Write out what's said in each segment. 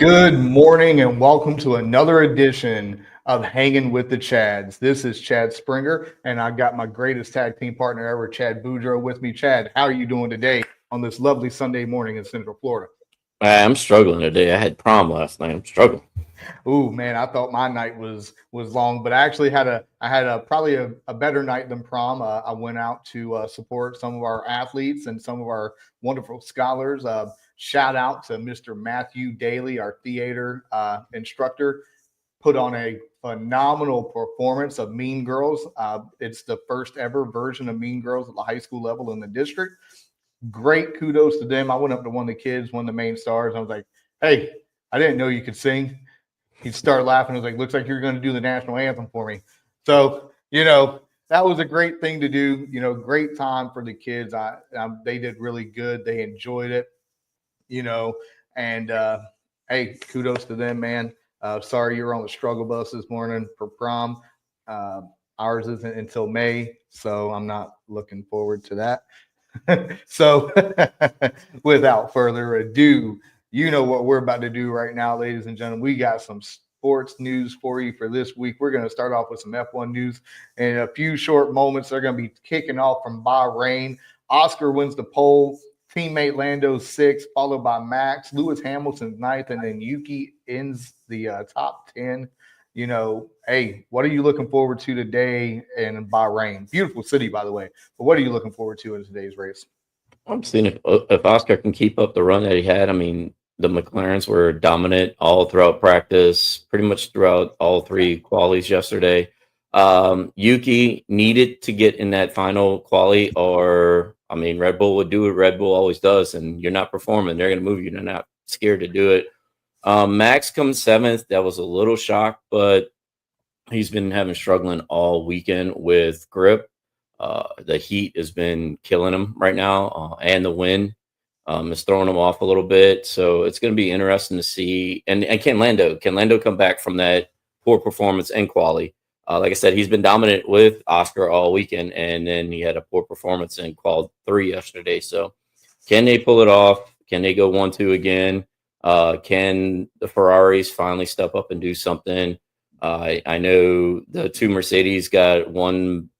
Good morning and welcome to another edition of Hanging with the Chads. This is Chad Springer, and I got my greatest tag team partner ever, Chad Boudreaux, with me. Chad, how are you doing today on this lovely Sunday morning in Central Florida? I'm struggling today. I had prom last night. I'm struggling. Ooh, man, I thought my night was long, but I actually had a probably a better night than prom. I went out to support some of our athletes and some of our wonderful scholars. Shout out to Mr. Matthew Daly, our theater instructor, put on a phenomenal performance of Mean Girls. It's the first ever version of Mean Girls at the high school level in the district. Great kudos to them. I went up to one of the kids, one of the main stars. And I was like, "Hey, I didn't know you could sing." He'd start laughing. I was like, "Looks like you're going to do the national anthem for me." So that was a great thing to do. Great time for the kids. They did really good. They enjoyed it. You know, and hey, kudos to them, man. Sorry you're on the struggle bus this morning for prom. Uh, Ours isn't until May, so I'm not looking forward to that. So, without further ado, you know what we're about to do right now, ladies and gentlemen. We got some sports news for you for this week. We're going to start off with some F1 news in a few short moments. They're going to be kicking off from Bahrain. Oscar wins the pole. Teammate Lando's sixth, followed by Max. Lewis Hamilton's ninth, and then Yuki ends the top 10. Hey, what are you looking forward to today in Bahrain? Beautiful city, by the way. But what are you looking forward to in today's race? I'm seeing if Oscar can keep up the run that he had. I mean, the McLarens were dominant all throughout practice, pretty much throughout all three qualies yesterday. Yuki needed to get in that final quali, or I mean, Red Bull would do what Red Bull always does, and you're not performing. They're going to move you. They're not scared to do it. Max comes seventh. That was a little shock, but he's been having struggling all weekend with grip. The heat has been killing him right now, and the wind is throwing him off a little bit. So it's going to be interesting to see. And can Lando come back from that poor performance and quali? Like I said, he's been dominant with Oscar all weekend, and then he had a poor performance in qual 3 yesterday. So can they pull it off? Can they go 1-2 again? Can the Ferraris finally step up and do something? I know the two Mercedes got one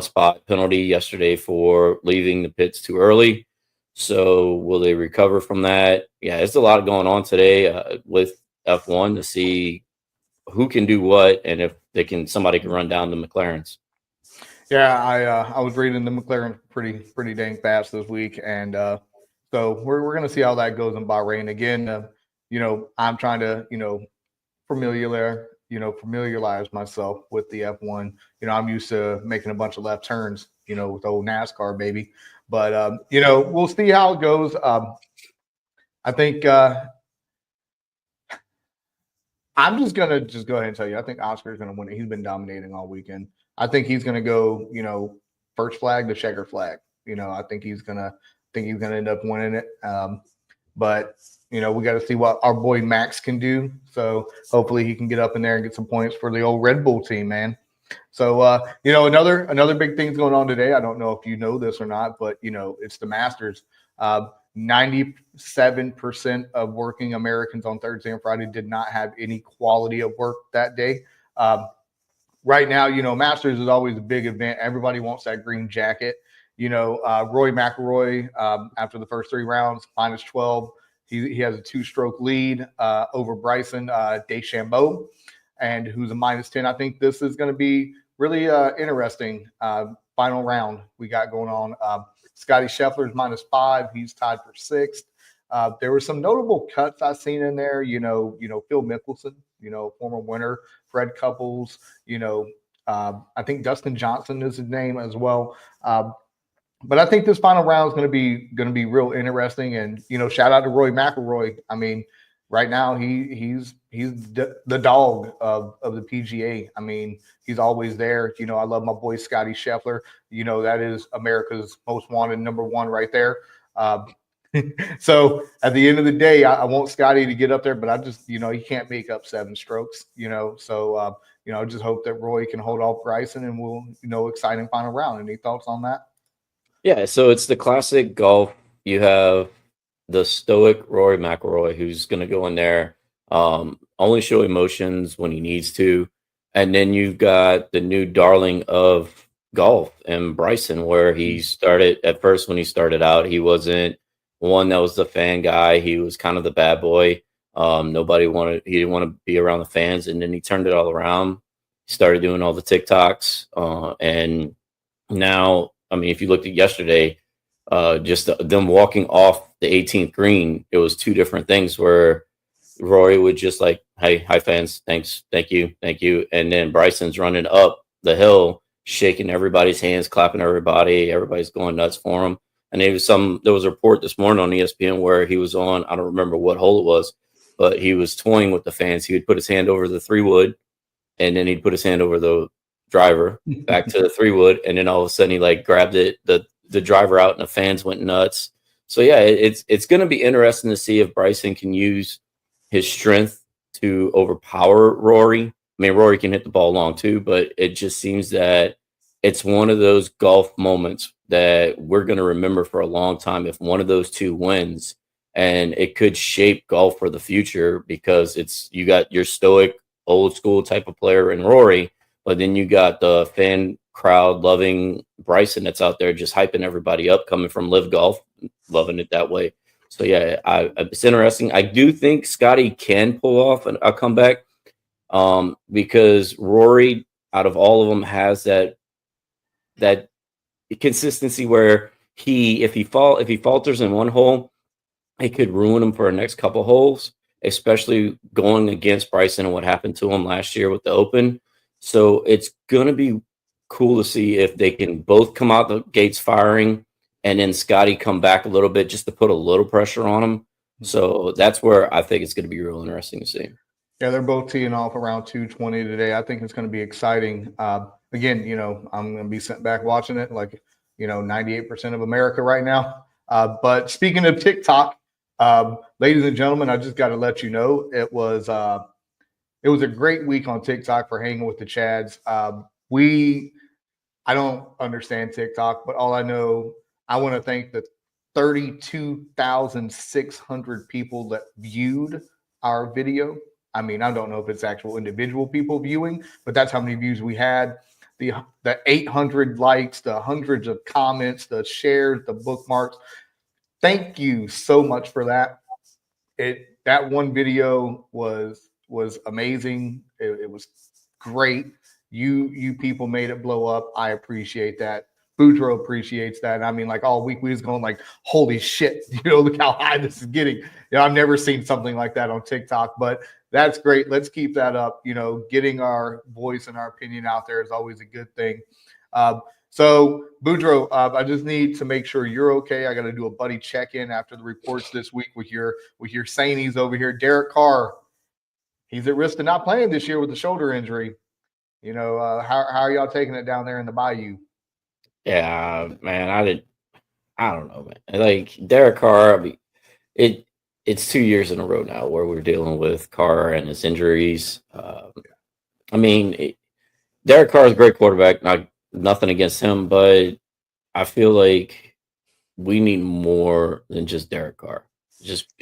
spot penalty yesterday for leaving the pits too early. So will they recover from that? Yeah, there's a lot going on today with F1 to see who can do what and if somebody can run down the McLarens. Yeah, I was reading the McLaren pretty dang fast this week, and so we're gonna see how that goes in Bahrain again. I'm trying to familiarize myself with the F1. I'm used to making a bunch of left turns, with old NASCAR baby. But we'll see how it goes. I think I'm just gonna go ahead and tell you. I think Oscar's gonna win it. He's been dominating all weekend. I think he's gonna go, first flag to checker flag. I think he's gonna end up winning it. But we got to see what our boy Max can do. So hopefully he can get up in there and get some points for the old Red Bull team, man. So another big thing's going on today. I don't know if you know this or not, but it's the Masters. 97% of working Americans on Thursday and Friday did not have any quality of work that day. Right now, Masters is always a big event. Everybody wants that green jacket. Roy McIlroy, after the first 3 rounds, minus 12. He has a 2-stroke lead over Bryson DeChambeau, and who's a minus 10. I think this is going to be really interesting final round we got going on. Scotty Scheffler's minus 5. He's tied for 6th. There were some notable cuts I've seen in there. Phil Mickelson, former winner. Fred Couples. I think Dustin Johnson is his name as well. But I think this final round is going to be real interesting. And shout out to Roy McIlroy. I mean, right now he's the dog of the PGA. I mean, he's always there. I love my boy Scotty Scheffler. That is America's most wanted #1 right there. So at the end of the day, I want Scotty to get up there, but I just he can't make up 7 strokes. So I just hope that Roy can hold off Bryson, and we'll exciting final round. Any thoughts on that? Yeah, so it's the classic golf. You have the stoic Rory McIlroy, who's going to go in there, only show emotions when he needs to. And then you've got the new darling of golf and Bryson, where he started at first. When he started out, he wasn't one that was the fan guy. He was kind of the bad boy. He didn't want to be around the fans. And then he turned it all around. He started doing all the TikToks. And now, I mean, if you looked at yesterday, just them walking off the 18th green, it was two different things where Rory would just like, "Hey, hi fans, thanks, thank you," and then Bryson's running up the hill, shaking everybody's hands, clapping everybody, everybody's going nuts for him. And there was a report this morning on ESPN where he was on, I don't remember what hole it was, but he was toying with the fans. He would put his hand over the 3-wood, and then he'd put his hand over the driver back to the 3-wood, and then all of a sudden he like grabbed the driver out, and the fans went nuts. So yeah, it's going to be interesting to see if Bryson can use his strength to overpower Rory. I mean, Rory can hit the ball long too, but it just seems that it's one of those golf moments that we're going to remember for a long time if one of those two wins, and it could shape golf for the future because you got your stoic old school type of player in Rory, but then you got the fan crowd loving Bryson that's out there just hyping everybody up, coming from Live Golf, loving it that way. So yeah, it's interesting. I do think Scotty can pull off a comeback, because Rory, out of all of them, has that consistency where if he falters in one hole, it could ruin him for the next couple holes, especially going against Bryson and what happened to him last year with the Open. So it's going to be cool to see if they can both come out the gates firing, and then Scotty come back a little bit just to put a little pressure on him. So that's where I think it's going to be real interesting to see. Yeah, they're both teeing off around 2:20 today. I think it's going to be exciting. Again, I'm going to be sent back watching it like, 98% of America right now. But speaking of TikTok, ladies and gentlemen, I just got to let you know it was a great week on TikTok for Hanging with the Chads. I don't understand TikTok, but all I know, I want to thank the 32,600 people that viewed our video. I mean, I don't know if it's actual individual people viewing, but that's how many views we had. The 800 likes, the hundreds of comments, the shares, the bookmarks. Thank you so much for that. That one video was amazing. It was great. You people made it blow up. I appreciate that. Boudreaux appreciates that. And I mean, like all week we was going like, holy shit, look how high this is getting. I've never seen something like that on TikTok, but that's great. Let's keep that up. Getting our voice and our opinion out there is always a good thing. So Boudreaux, I just need to make sure you're okay. I got to do a buddy check-in after the reports this week with your Sainies over here. Derek Carr, he's at risk of not playing this year with the shoulder injury. How are y'all taking it down there in the Bayou? Yeah, man, I don't know, man. Like Derek Carr, I mean, it's 2 years in a row now where we're dealing with Carr and his injuries. I mean, Derek Carr is a great quarterback. Nothing against him, but I feel like we need more than just Derek Carr.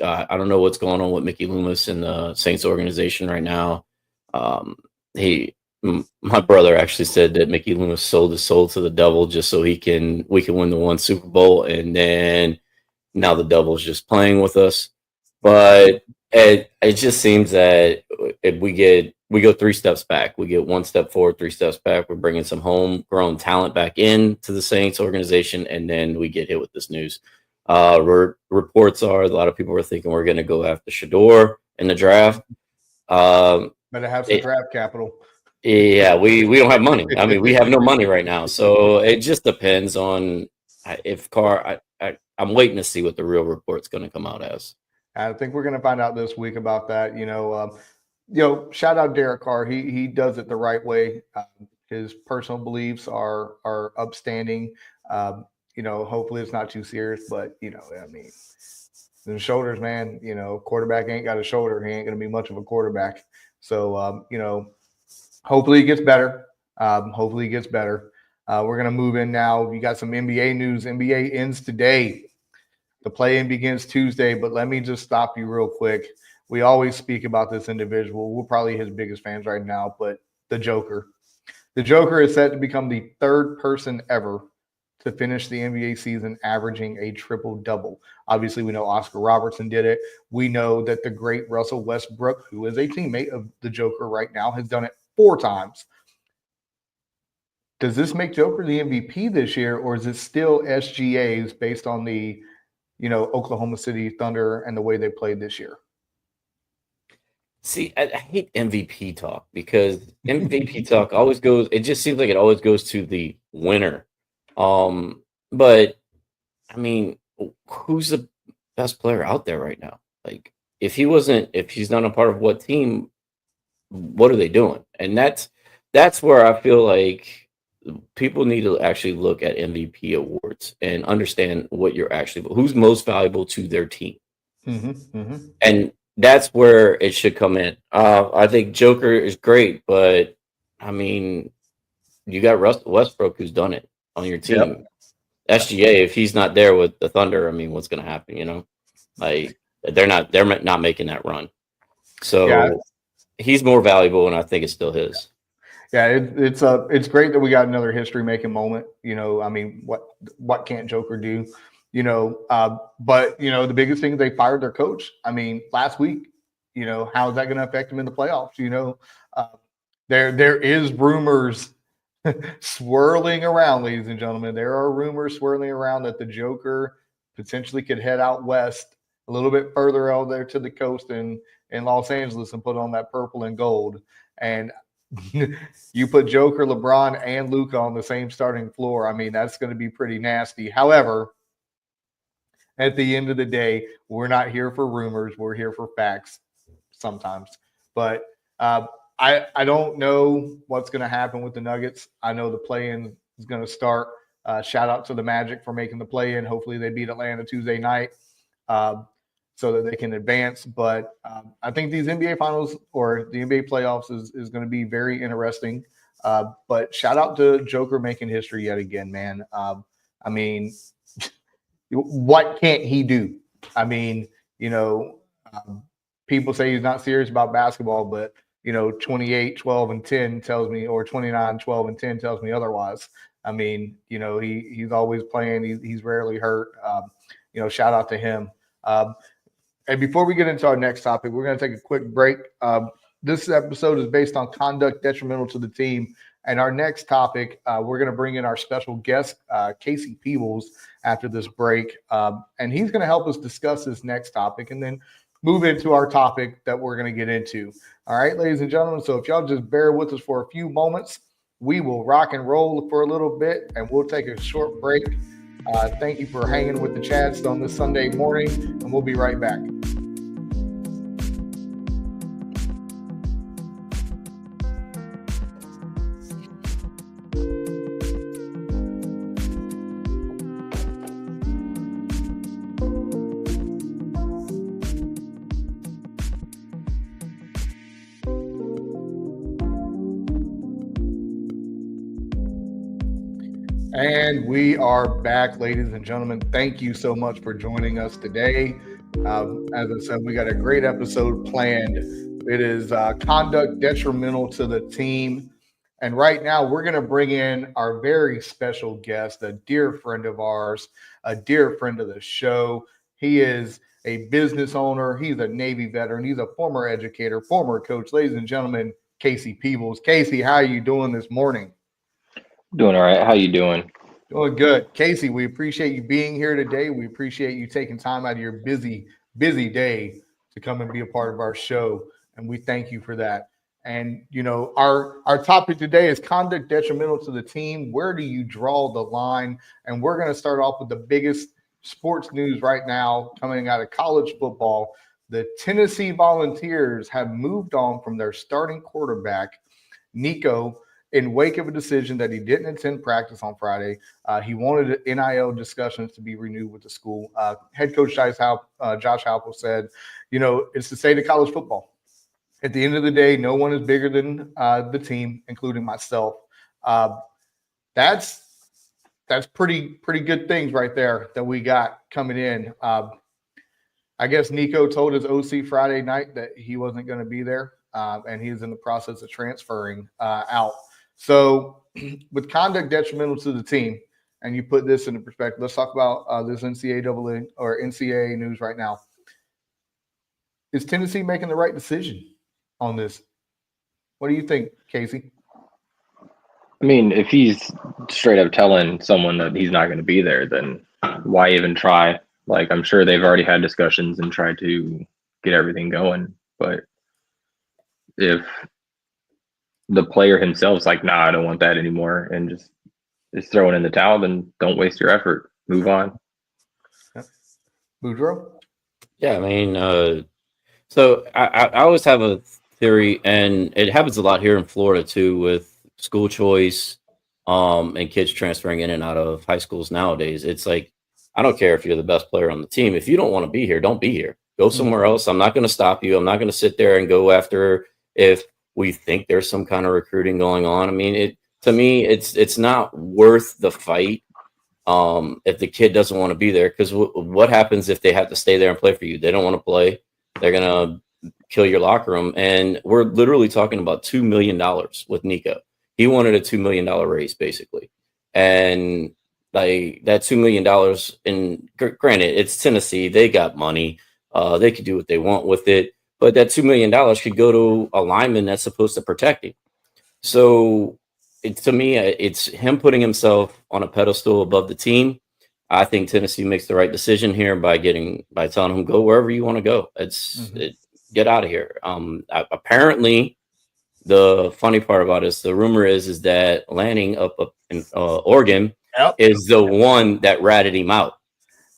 I don't know what's going on with Mickey Loomis and the Saints organization right now. My brother actually said that Mickey Loomis sold his soul to the devil just so we can win the one Super Bowl, and then now the devil's just playing with us. But it just seems that if we go 3 steps back, we get 1 step forward, 3 steps back. We're bringing some homegrown talent back into the Saints organization, and then we get hit with this news. Reports are a lot of people are thinking we're going to go after Shador in the draft. Better have some draft capital. Yeah, we don't have money. I mean, we have no money right now, so it just depends on if Carr. I'm waiting to see what the real report's going to come out as. I think we're going to find out this week about that. Shout out Derek Carr. He does it the right way. His personal beliefs are upstanding. Hopefully it's not too serious, but I mean, the shoulders, man. Quarterback ain't got a shoulder. He ain't going to be much of a quarterback. So hopefully it gets better. We're going to move in now. You got some NBA news. NBA ends today. The play-in begins Tuesday, but let me just stop you real quick. We always speak about this individual. We're probably his biggest fans right now, but the Joker. The Joker is set to become the third person ever to finish the NBA season averaging a triple-double. Obviously, we know Oscar Robertson did it. We know that the great Russell Westbrook, who is a teammate of the Joker right now, has done it 4 times. Does this make Joker the MVP this year, or is it still SGA's based on the, Oklahoma City Thunder and the way they played this year? See, I hate MVP talk because MVP talk always goes. It just seems like it always goes to the winner. But I mean, who's the best player out there right now? Like, if he's not a part of what team, what are they doing? And that's where I feel like people need to actually look at MVP awards and understand what you're actually who's most valuable to their team. And that's where it should come in. I think Joker is great, but I mean, you got Russell Westbrook who's done it on your team. Yep. SGA, if he's not there with the Thunder, I mean, what's going to happen? Like they're not making that run. So he's more valuable, and I think it's still his. Yeah, it's great that we got another history making moment. I mean, what can't Joker do? But the biggest thing is they fired their coach. I mean, last week, how is that going to affect them in the playoffs? There is rumors swirling around, ladies and gentlemen. There are rumors swirling around that the Joker potentially could head out west a little bit further out there to the coast in Los Angeles and put on that purple and gold. And you put Joker, LeBron, and Luka on the same starting floor. I mean, that's going to be pretty nasty. However, at the end of the day, we're not here for rumors. We're here for facts sometimes. But I don't know what's going to happen with the Nuggets. I know the play-in is going to start. Shout out to the Magic for making the play-in. Hopefully they beat Atlanta Tuesday night so that they can advance. But I think these NBA finals or the NBA playoffs is going to be very interesting. But shout out to Joker making history yet again, man. I mean, what can't he do? I mean, people say he's not serious about basketball, but 28, 12, and 10 tells me, or 29, 12, and 10 tells me otherwise. I mean, he's always playing. He's rarely hurt. Shout out to him. And before we get into our next topic, we're going to take a quick break. This episode is based on conduct detrimental to the team. And our next topic, we're going to bring in our special guest, Casey Peabbles, after this break. And he's going to help us discuss this next topic and then move into our topic that we're going to get into. All right, ladies and gentlemen. So if y'all just bear with us for a few moments, we will rock and roll for a little bit and we'll take a short break. Thank you for hanging with the Chads on this Sunday morning, and we'll be right back. And we are back, ladies and gentlemen. Thank you so much for joining us today. As I said, we got a great episode planned. It is conduct detrimental to the team. And right now, we're going to bring in our very special guest, a dear friend of ours, a dear friend of the show. He is a business owner. He's a Navy veteran. He's a former educator, former coach. Ladies and gentlemen, Casey Peabbles. Casey, how are you doing this morning? Doing all right. How you doing? Doing good. Casey, we appreciate you being here today. We appreciate you taking time out of your busy day to come and be a part of our show. And we thank you for that. And, our topic today is conduct detrimental to the team. Where do you draw the line? And we're going to start off with the biggest sports news right now coming out of college football. The Tennessee Volunteers have moved on from their starting quarterback, Nico, in wake of a decision that he didn't attend practice on Friday. He wanted NIL discussions to be renewed with the school. Head coach Josh Heupel said, it's the state of college football. At the end of the day, no one is bigger than the team, including myself. That's that's pretty good things right there that we got coming in. I guess Nico told his OC Friday night that he wasn't going to be there, and he's in the process of transferring out. So, with conduct detrimental to the team, and you put this into perspective, let's talk about this NCAA or NCAA news right now. Is Tennessee making the right decision on this? What do you think, Casey? I mean, if he's straight up telling someone that he's not going to be there, then why even try? Like, I'm sure they've already had discussions and tried to get everything going. But if the player himself's like, nah, I don't want that anymore, and just is throwing in the towel, then don't waste your effort. Move on. Boudreaux? Yeah, I mean, so I always have a theory, and it happens a lot here in Florida too, with school choice, and kids transferring in and out of high schools nowadays. It's like, I don't care if you're the best player on the team. If you don't want to be here, don't be here. Go somewhere else. I'm not going to stop you. I'm not going to sit there and go after if we think there's some kind of recruiting going on. I mean, to me, it's not worth the fight if the kid doesn't want to be there. Because what happens if they have to stay there and play for you? They don't want to play. They're going to kill your locker room. And we're literally talking about $2 million with Nico. He wanted a $2 million raise, basically. And like that $2 million, and granted, it's Tennessee. They got money. They could do what they want with it. But that $2 million could go to a lineman that's supposed to protect him. So to me, it's him putting himself on a pedestal above the team. I think Tennessee makes the right decision here by telling him, go wherever you want to go. Get out of here. Apparently, the funny part about it, the rumor is that Lanning up in Oregon is the one that ratted him out.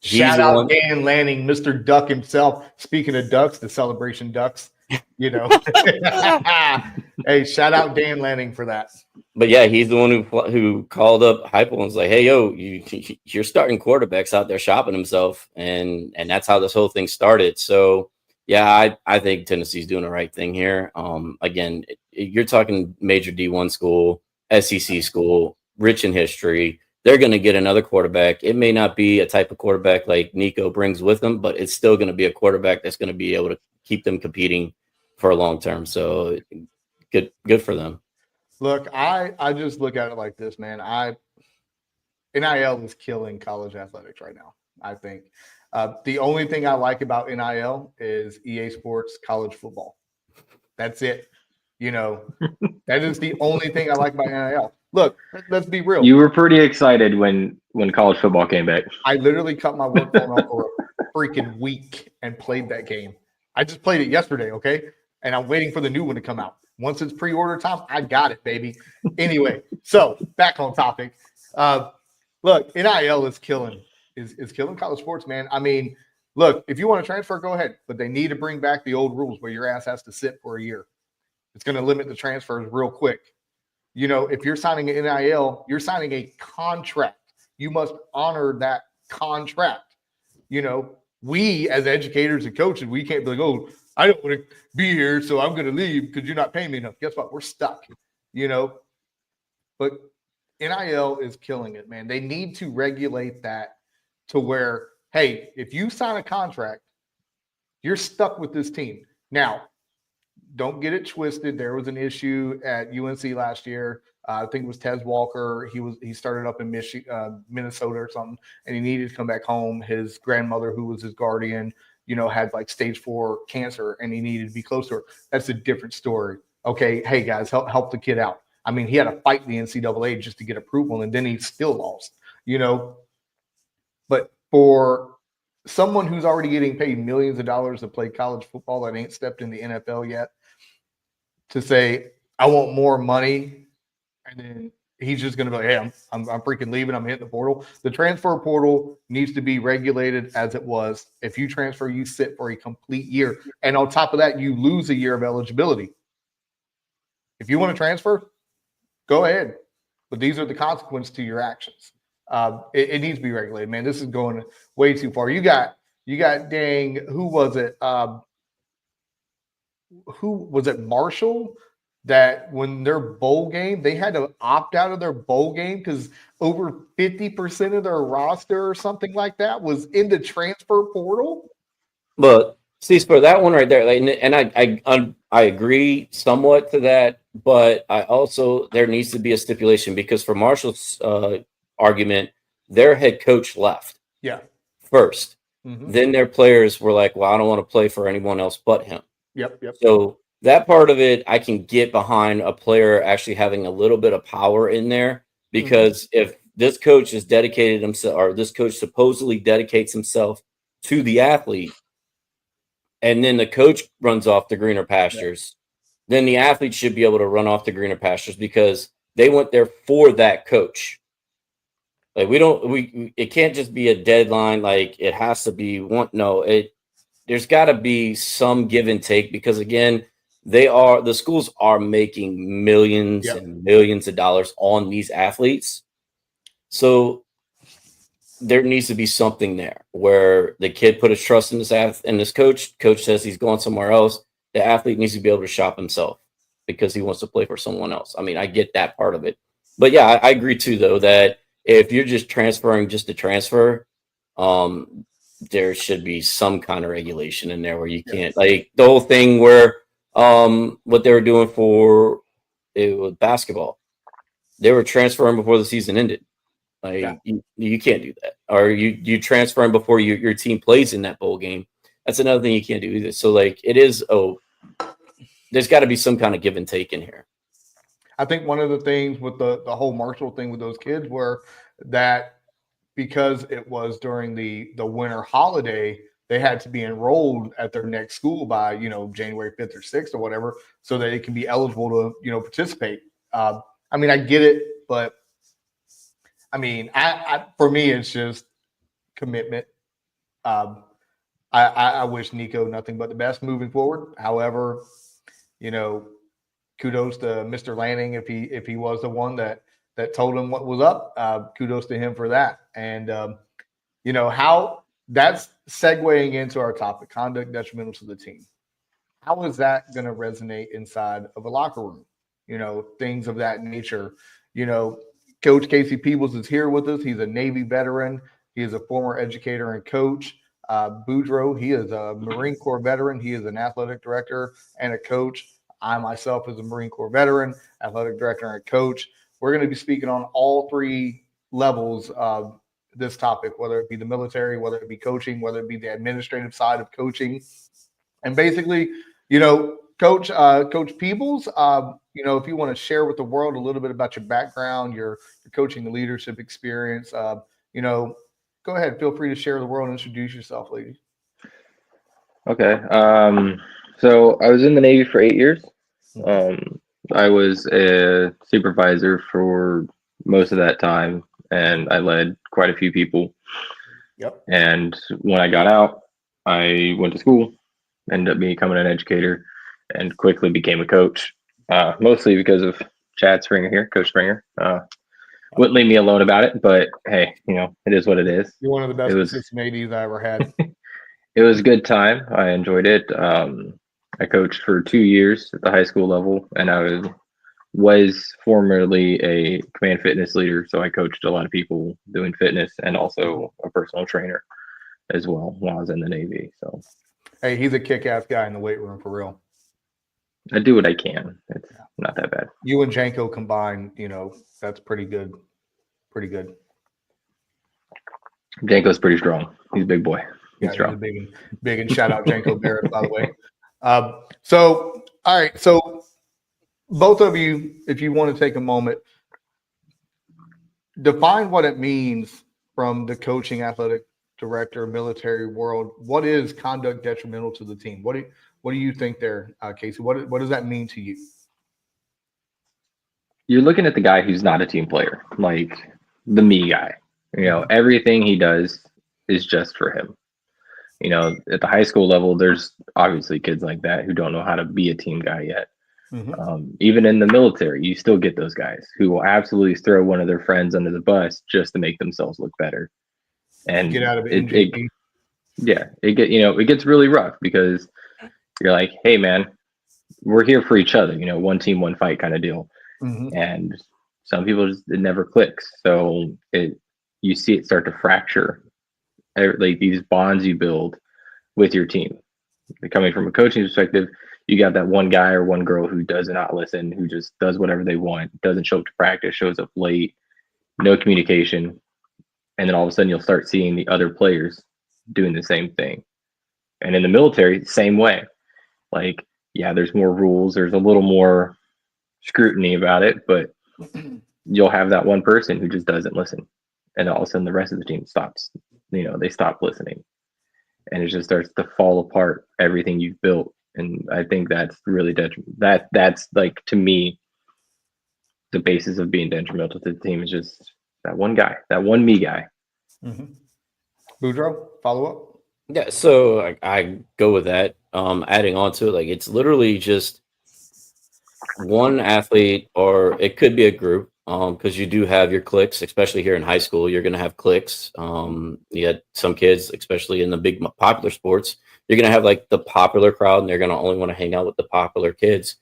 Shout out Dan Lanning, Mr. Duck himself. Speaking of ducks, the Celebration Ducks, you know. Hey, shout out Dan Lanning for that. But yeah, he's the one who called up Heupel and was like, "Hey, yo, you're starting quarterbacks out there shopping himself," and that's how this whole thing started. So yeah, I think Tennessee's doing the right thing here. Again, you're talking major D1 school, SEC school, rich in history. They're going to get another quarterback. It may not be a type of quarterback like Nico brings with him, but it's still going to be a quarterback that's going to be able to keep them competing for a long term. So good for them. Look, I just look at it like this, man. NIL is killing college athletics right now, I think. The only thing I like about NIL is EA Sports college football. That's it. You know, that is the only thing I like about NIL. Look, let's be real. You were pretty excited when college football came back. I literally cut my work phone off for a freaking week and played that game. I just played it yesterday, okay? And I'm waiting for the new one to come out. Once it's pre-order time, I got it, baby. Anyway, so back on topic. Look, NIL is killing college sports, man. I mean, look, if you want to transfer, go ahead. But they need to bring back the old rules where your ass has to sit for a year. It's going to limit the transfers real quick. You know, if you're signing an NIL, you're signing a contract. You must honor that contract. You know, we as educators and coaches, we can't be like, oh, I don't want to be here, so I'm going to leave because you're not paying me enough. Guess what? We're stuck, you know. But NIL is killing it, man. They need to regulate that to where, hey, if you sign a contract, you're stuck with this team. Now, don't get it twisted. There was an issue at UNC last year. I think it was Tez Walker. He started up in Minnesota or something, and he needed to come back home. His grandmother, who was his guardian, you know, had like stage 4 cancer, and he needed to be close to her. That's a different story. Okay, hey guys, help the kid out. I mean, he had to fight the NCAA just to get approval, and then he still lost. You know, but for someone who's already getting paid millions of dollars to play college football that ain't stepped in the NFL yet, to say, I want more money, and then he's just going to be like, hey, I'm freaking leaving. I'm hitting the portal. The transfer portal needs to be regulated as it was. If you transfer, you sit for a complete year. And on top of that, you lose a year of eligibility. If you want to transfer, go ahead. But these are the consequences to your actions. It needs to be regulated, man. This is going way too far. You got dang, who was it? Who was it? Marshall that when their bowl game, they had to opt out of their bowl game because over 50% of their roster or something like that was in the transfer portal. But see, for that one right there, like, and I agree somewhat to that, but I also there needs to be a stipulation because for Marshall's argument, their head coach left. Yeah. First, then their players were like, "Well, I don't want to play for anyone else but him." Yep. So that part of it, I can get behind a player actually having a little bit of power in there because if this coach is dedicated himself, or this coach supposedly dedicates himself to the athlete, and then the coach runs off the greener pastures, then the athlete should be able to run off the greener pastures because they went there for that coach. Like it can't just be a deadline. Like it has to be one. No, there's got to be some give and take because again, the schools are making millions and millions of dollars on these athletes. So there needs to be something there where the kid put his trust in this coach. Coach says he's going somewhere else. The athlete needs to be able to shop himself because he wants to play for someone else. I mean, I get that part of it, but yeah, I agree too, though, that if you're just transferring just to transfer, there should be some kind of regulation in there where you can't, like the whole thing where what they were doing for it was basketball. They were transferring before the season ended. Like you can't do that, or you transfer him before your team plays in that bowl game. That's another thing you can't do either. So like it is. There's got to be some kind of give and take in here. I think one of the things with the whole Marshall thing with those kids were that because it was during the winter holiday, they had to be enrolled at their next school by January 5th or 6th or whatever, so that they can be eligible to participate. I mean, I get it, but I mean, I for me, it's just commitment. I wish Nico nothing but the best moving forward. However, kudos to Mr. Lanning if he was the one that told him what was up. Kudos to him for that. And how that's segueing into our topic: conduct detrimental to the team. How is that going to resonate inside of a locker room? Things of that nature. Coach Casey Peabbles is here with us. He's a Navy veteran. He is a former educator and coach. Boudreaux, he is a Marine Corps veteran. He is an athletic director and a coach. I myself is a Marine Corps veteran, athletic director and coach. We're going to be speaking on all three levels of this topic, whether it be the military, whether it be coaching, whether it be the administrative side of coaching. And basically, Coach Peebles, if you want to share with the world a little bit about your background, your coaching and leadership experience, go ahead. Feel free to share with the world and introduce yourself, ladies. Okay. So I was in the Navy for 8 years. I was a supervisor for most of that time, and I led quite a few people. Yep. And when I got out, I went to school, ended up becoming an educator, and quickly became a coach, mostly because of Chad Springer here, Coach Springer. Wouldn't leave me alone about it, but hey, it is what it is. You're one of the best assistant ADs I ever had. It was a good time. I enjoyed it. I coached for 2 years at the high school level, and I was formerly a command fitness leader, so I coached a lot of people doing fitness and also a personal trainer as well while I was in the Navy. So, hey, he's a kick-ass guy in the weight room for real. I do what I can. It's not that bad. You and Janko combined, that's pretty good. Pretty good. Janko's pretty strong. He's a big boy. He's strong. He's big and shout out Janko Barrett, by the way. So, all right. So both of you, if you want to take a moment, define what it means from the coaching, athletic director, military world. What is conduct detrimental to the team? What do you think there, Casey? What does that mean to you? You're looking at the guy who's not a team player, like the me guy. Everything he does is just for him. At the high school level, there's obviously kids like that who don't know how to be a team guy yet. Even in the military, you still get those guys who will absolutely throw one of their friends under the bus just to make themselves look better. And get out of it. It gets really rough because you're like, hey man, we're here for each other, one team, one fight kind of deal. Mhm. And some people just, it never clicks. So you see it start to fracture, like these bonds you build with your team. Coming from a coaching perspective, you got that one guy or one girl who does not listen, who just does whatever they want, doesn't show up to practice, shows up late, no communication. And then all of a sudden you'll start seeing the other players doing the same thing. And in the military, same way. Like, yeah, there's more rules, there's a little more scrutiny about it, but you'll have that one person who just doesn't listen. And all of a sudden the rest of the team stops, they stop listening. And it just starts to fall apart, everything you've built. And I think that's really detrimental. That's like, to me, the basis of being detrimental to the team is just that one guy, that one me guy. Mhm. Boudreaux, follow up. Yeah, so I go with that. Adding on to it, like it's literally just one athlete, or it could be a group. Because you do have your cliques, especially here in high school, you're going to have cliques. You had some kids, especially in the big popular sports, you're going to have like the popular crowd, and they're going to only want to hang out with the popular kids.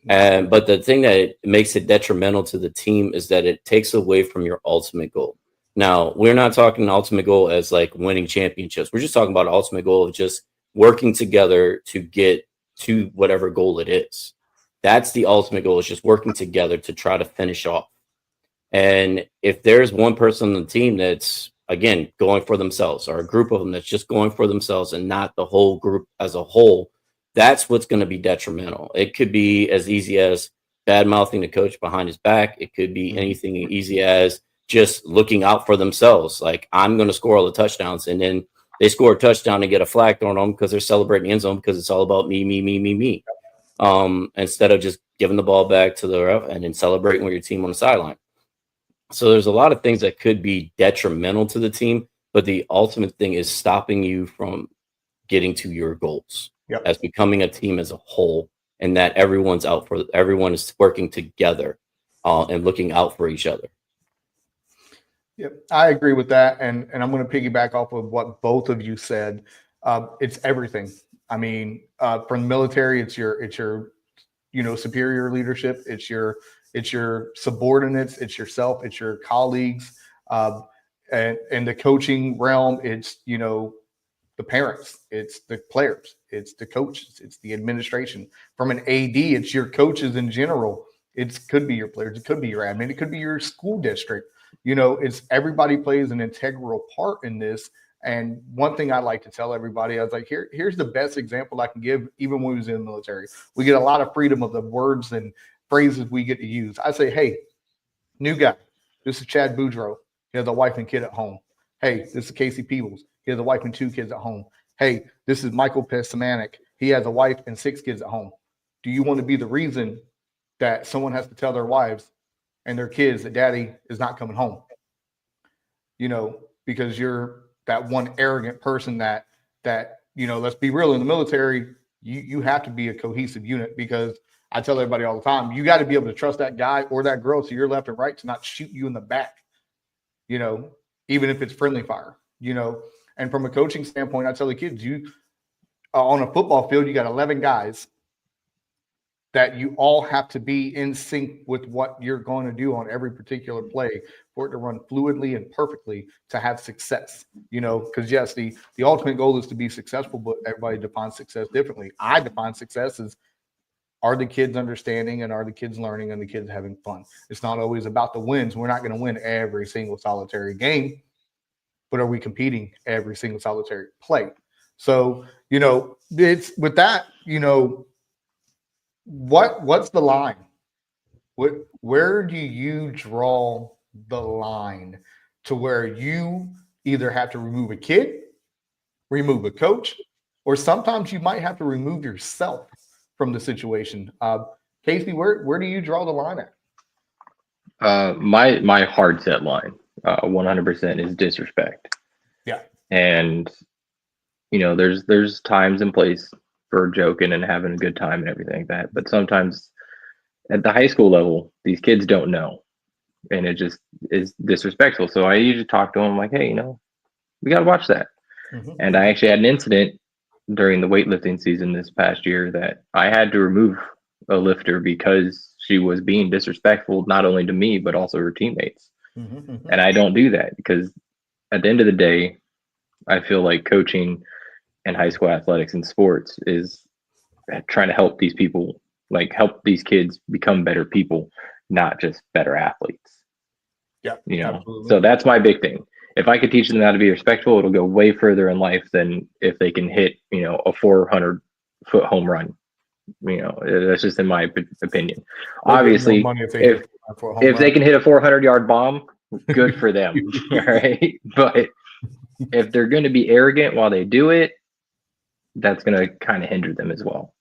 And but the thing that makes it detrimental to the team is that it takes away from your ultimate goal. Now, we're not talking ultimate goal as like winning championships. We're just talking about ultimate goal of just working together to get to whatever goal it is. That's the ultimate goal, is just working together to try to finish off. And if there's one person on the team that's, again, going for themselves, or a group of them that's just going for themselves and not the whole group as a whole, that's what's going to be detrimental. It could be as easy as bad mouthing the coach behind his back. It could be anything easy as just looking out for themselves. Like, I'm going to score all the touchdowns. And then they score a touchdown and get a flag thrown on them because they're celebrating the end zone because it's all about me, me, me, me, me. Instead of just giving the ball back to the ref and then celebrating with your team on the sideline. So there's a lot of things that could be detrimental to the team, but the ultimate thing is stopping you from getting to your goals as becoming a team as a whole, and that everyone is working together and looking out for each other. Yep, I agree with that, and I'm going to piggyback off of what both of you said. It's everything. I mean, from the military, it's your superior leadership. It's your subordinates. It's yourself. It's your colleagues. And in the coaching realm, it's the parents. It's the players. It's the coaches. It's the administration. From an AD, it's your coaches in general. It could be your players. It could be your admin. It could be your school district. It's everybody plays an integral part in this. And one thing I like to tell everybody, I was like, here's the best example I can give. Even when we was in the military, we get a lot of freedom of the words and phrases we get to use. I say, hey, new guy, this is Chad Boudreaux. He has a wife and kid at home. Hey, this is Casey Peabbles. He has a wife and 2 kids at home. Hey, this is Michael Pesamanik. He has a wife and 6 kids at home. Do you want to be the reason that someone has to tell their wives and their kids that daddy is not coming home? Because you're that one arrogant person that let's be real, in the military, you have to be a cohesive unit, because I tell everybody all the time, you got to be able to trust that guy or that girl to your left and right to not shoot you in the back, even if it's friendly fire, And from a coaching standpoint, I tell the kids, on a football field, you got 11 guys that you all have to be in sync with what you're going to do on every particular play for it to run fluidly and perfectly to have success, because yes, the ultimate goal is to be successful, but everybody defines success differently. I define success as, are the kids understanding and are the kids learning and the kids having fun? It's not always about the wins. We're not going to win every single solitary game, but are we competing every single solitary play? So, it's with that, what's the line? Where do you draw the line to where you either have to remove a kid, remove a coach, or sometimes you might have to remove yourself from the situation? Casey, where do you draw the line at? My hard set line, 100% is disrespect. Yeah. And there's times and place for joking and having a good time and everything like that, but sometimes at the high school level, these kids don't know, and it just is disrespectful. So I usually talk to them like, hey, we got to watch that. Mm-hmm. And I actually had an incident during the weightlifting season this past year that I had to remove a lifter because she was being disrespectful, not only to me, but also her teammates. And I don't do that because at the end of the day, I feel like coaching and high school athletics and sports is trying to help these people, like help these kids become better people, not just better athletes. Yeah, You know, absolutely. so that's my big thing. If I could teach them how to be respectful, it'll go way further in life than if they can hit, you know, a 400-foot home run. You know, that's just in my opinion. They'll get more Obviously, money if they hit for a home if they run. can hit a 400-yard bomb, good for them. Right. But if they're going to be arrogant while they do it, that's going to kind of hinder them as well.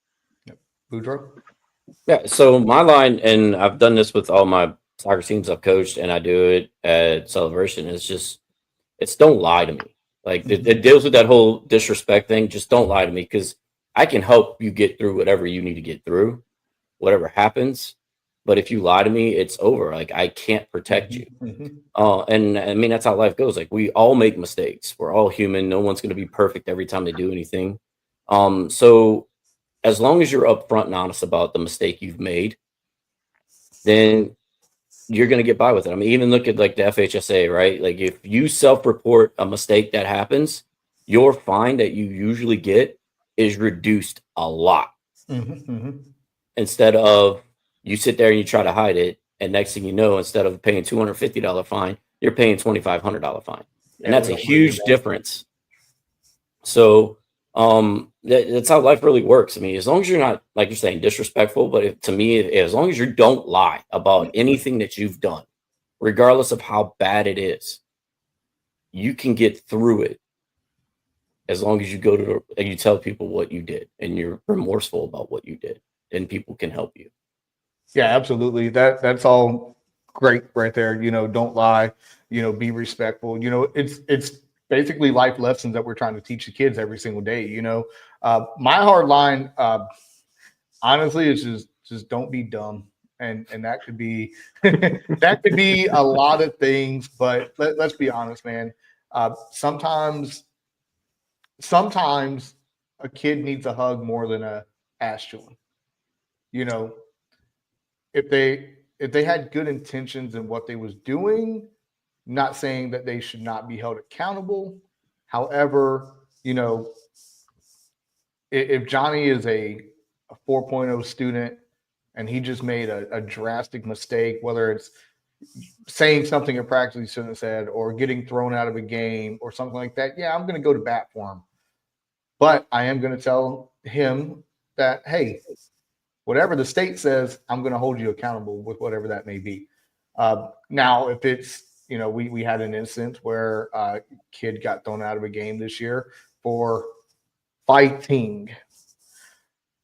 Boudreaux? Yeah, so my line, and I've done this with all my soccer teams I've coached, and I do it at Celebration. It's don't lie to me. Like it deals with that whole disrespect thing. Just don't lie to me because I can help you get through whatever you need to get through, whatever happens. But if you lie to me, it's over. Like I can't protect you. And I mean that's how life goes. Like we all make mistakes. We're all human. No one's going to be perfect every time they do anything. So as long as you're upfront and honest about the mistake you've made, then you're going to get by with it. I mean, even look at like the FHSA, right? Like if you self-report a mistake that happens, your fine that you usually get is reduced a lot. Instead of you sit there and you try to hide it, and next thing you know, instead of paying $250 fine, you're paying $2,500 fine, and that's a huge difference. So that's how life really works. I mean, as long as you're not, like you're saying, disrespectful, but to me, as long as you don't lie about anything that you've done, regardless of how bad it is, you can get through it. As long as you go to and you tell people what you did and you're remorseful about what you did, then people can help you. Yeah, absolutely. That's all great right there. You know, don't lie. You know, be respectful. You know, it's basically life lessons that we're trying to teach the kids every single day. You know, my hard line, honestly, is just don't be dumb, and that could be that could be a lot of things. But let's be honest, man. Sometimes a kid needs a hug more than a ass chewing. You know, if they had good intentions in what they was doing, not saying that they should not be held accountable. However, you know, if Johnny is a 4.0 student and he just made a drastic mistake, whether it's saying something in practice he shouldn't have said or getting thrown out of a game or something like that, yeah, I'm going to go to bat for him. But I am going to tell him that, hey, whatever the state says, I'm going to hold you accountable with whatever that may be. Now, if it's, you know, we had an instance where a kid got thrown out of a game this year for fighting.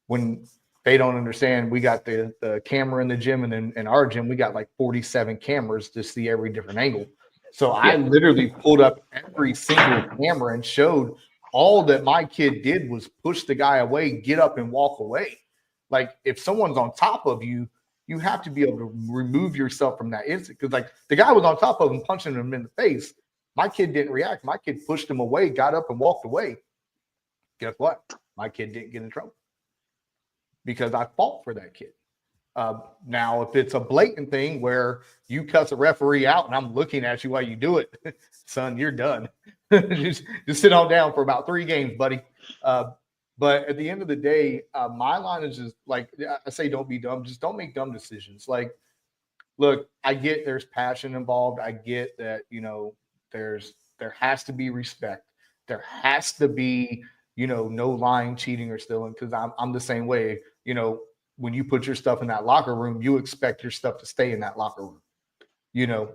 When they don't understand, we got the camera in the gym, and then in our gym, we got like 47 cameras to see every different angle. So I literally pulled up every single camera and showed all that my kid did was push the guy away, get up and walk away. Like if someone's on top of you, you have to be able to remove yourself from that instant. Because like the guy was on top of him, punching him in the face. My kid didn't react. My kid pushed him away, got up and walked away. Guess what? My kid didn't get in trouble because I fought for that kid. Now, if it's a blatant thing where you cuss a referee out and I'm looking at you while you do it, son, you're done. just sit on down for about 3 games, buddy. But at the end of the day, my line is just like I say, don't be dumb. Just don't make dumb decisions. Like, look, I get there's passion involved. I get that, you know, there has to be respect. There has to be, you know, no lying, cheating, or stealing. Because I'm the same way. You know, when you put your stuff in that locker room, you expect your stuff to stay in that locker room. You know,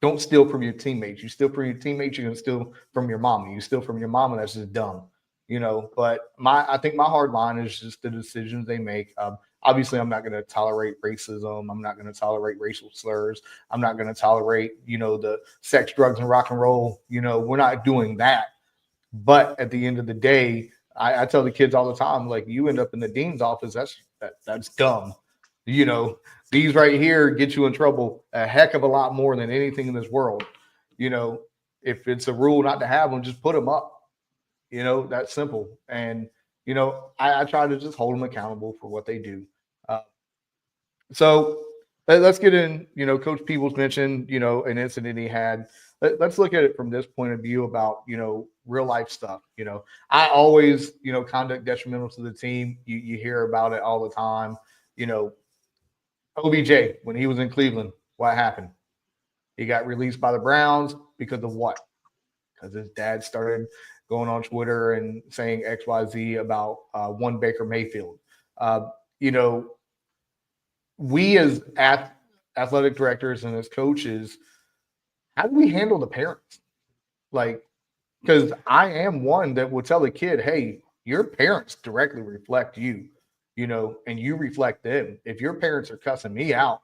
don't steal from your teammates. You steal from your teammates, you're gonna steal from your mama. You steal from your mama, that's just dumb. You know, but I think my hard line is just the decisions they make. Obviously, I'm not going to tolerate racism. I'm not going to tolerate racial slurs. I'm not going to tolerate, you know, the sex, drugs, and rock and roll. You know, we're not doing that. But at the end of the day, I tell the kids all the time, like, you end up in the dean's office, that's dumb. You know, these right here get you in trouble a heck of a lot more than anything in this world. You know, if it's a rule not to have them, just put them up. You know, that's simple. And, you know, I try to just hold them accountable for what they do. Uh, so let's get in. Coach Peebles mentioned an incident he had. Let's look at it from this point of view about real life stuff. I always conduct detrimental to the team. You hear about it all the time. OBJ, when he was in Cleveland, what happened? He got released by the Browns because of what? Because his dad started going on Twitter and saying XYZ about one Baker Mayfield. Uh, you know, we as athletic directors and as coaches, how do we handle the parents? Like, because I am one that will tell a kid, hey, your parents directly reflect you, and you reflect them. If your parents are cussing me out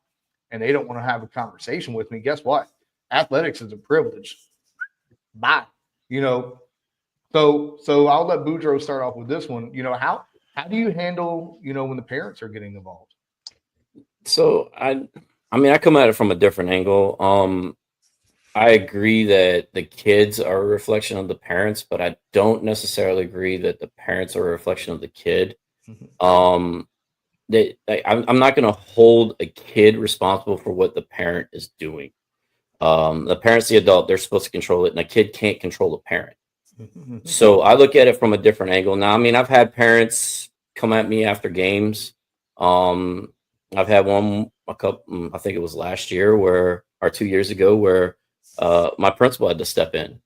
and they don't want to have a conversation with me, guess what? Athletics is a privilege. Bye. So I'll let Boudreaux start off with this one. How do you handle, when the parents are getting involved? So I come at it from a different angle. I agree that the kids are a reflection of the parents, but I don't necessarily agree that the parents are a reflection of the kid. I'm not going to hold a kid responsible for what the parent is doing. The parent's the adult; they're supposed to control it, and a kid can't control the parent. So I look at it from a different angle. Now, I've had parents come at me after games. I've had a couple, I think it was last year or 2 years ago, where my principal had to step in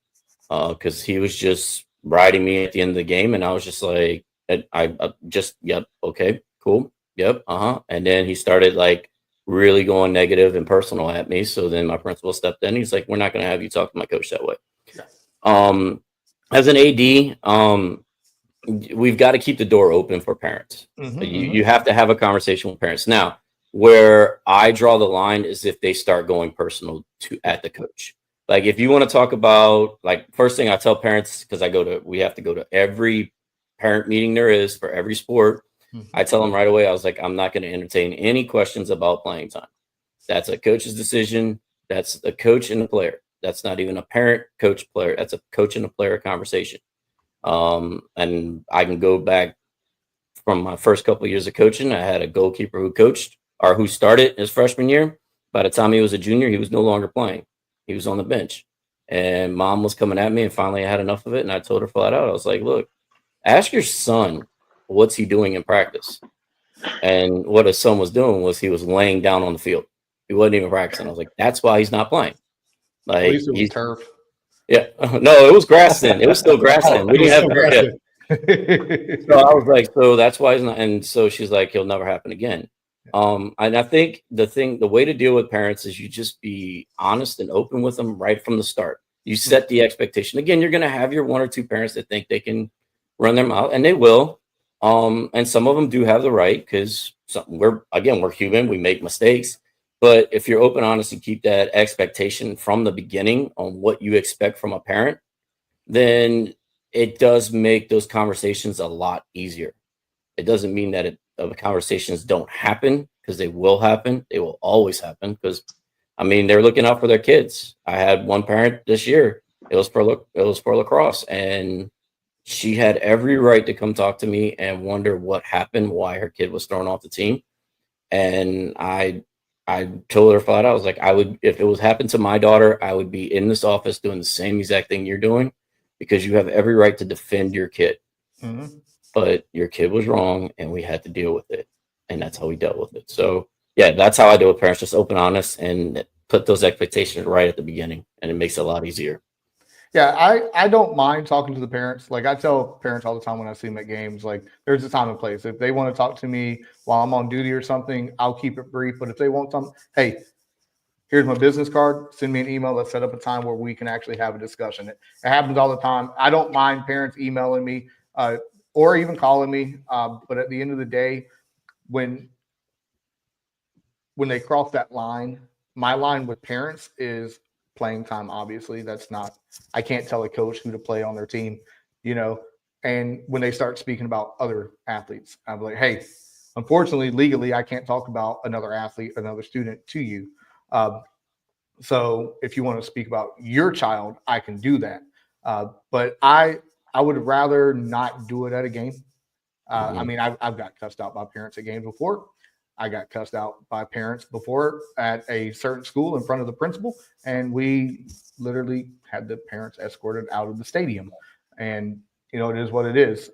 because he was just riding me at the end of the game, and I was just like, I just, yep, okay, cool, yep, and then he started like really going negative and personal at me. So then my principal stepped in. He's like, we're not going to have you talk to my coach that way. Yeah. As an AD, we've got to keep the door open for parents. You have to have a conversation with parents. Now, where I draw the line is if they start going personal at the coach. Like if you want to talk about, like, first thing I tell parents, because we have to go to every parent meeting there is for every sport. I tell them right away, I was like, I'm not going to entertain any questions about playing time. That's a coach's decision. That's the coach and the player. That's not even a parent, coach, player. That's a coach and a player conversation. And I can go back from my first couple of years of coaching. I had a goalkeeper who started his freshman year. By the time he was a junior, he was no longer playing. He was on the bench. And mom was coming at me, and finally I had enough of it. And I told her flat out, I was like, look, ask your son, what's he doing in practice? And what his son was doing was he was laying down on the field. He wasn't even practicing. I was like, that's why he's not playing. Like, at least it was turf. Yeah. No, it was grass then. It was still grass then. We didn't have turf yet. So I was like, so that's why he's not. And so she's like, he'll never happen again. And I think the way to deal with parents is you just be honest and open with them right from the start. You set the expectation. Again, you're going to have your one or two parents that think they can run their mouth, and they will. And some of them do have the right, because we're human. We make mistakes. But if you're open, honest, and keep that expectation from the beginning on what you expect from a parent, then it does make those conversations a lot easier. It doesn't mean that the conversations don't happen, because they will happen. They will always happen, because they're looking out for their kids. I had one parent this year. It was for lacrosse, and she had every right to come talk to me and wonder what happened, why her kid was thrown off the team. And I told her flat out, I was like, if it was happened to my daughter, I would be in this office doing the same exact thing you're doing, because you have every right to defend your kid. But your kid was wrong, and we had to deal with it. And that's how we dealt with it. So yeah, that's how I deal with parents, just open, honest, and put those expectations right at the beginning, and it makes it a lot easier. Yeah, I don't mind talking to the parents. Like I tell parents all the time when I see them at games, like there's a time and place. If they want to talk to me while I'm on duty or something, I'll keep it brief. But if they want something, hey, here's my business card. Send me an email. Let's set up a time where we can actually have a discussion. It happens all the time. I don't mind parents emailing me or even calling me. But at the end of the day, when they cross that line, my line with parents is playing time. Obviously, I can't tell a coach who to play on their team, and when they start speaking about other athletes, I'm like, hey, unfortunately, legally, I can't talk about another athlete, another student to you. So if you want to speak about your child, I can do that. But I would rather not do it at a game. I've got cussed out by parents at games before. I got cussed out by parents before at a certain school in front of the principal, and we literally had the parents escorted out of the stadium. And it is what it is.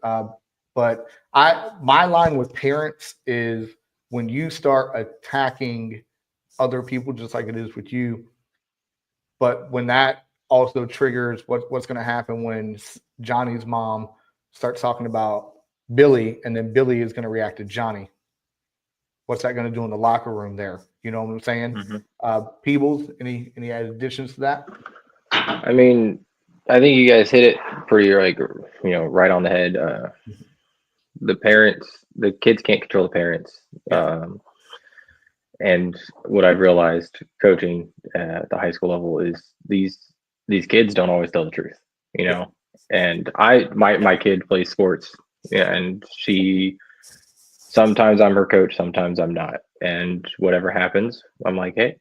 But my line with parents is when you start attacking other people, just like it is with you. But when that also triggers what's going to happen when Johnny's mom starts talking about Billy, and then Billy is going to react to Johnny. What's that going to do in the locker room there? You know what I'm saying? Mm-hmm. Peebles, any additions to that? I mean, I think you guys hit it pretty right on the head. The kids can't control the parents. Yeah. And what I've realized coaching at the high school level is these kids don't always tell the truth, And my kid plays sports, and sometimes I'm her coach, sometimes I'm not. And whatever happens, I'm like, hey,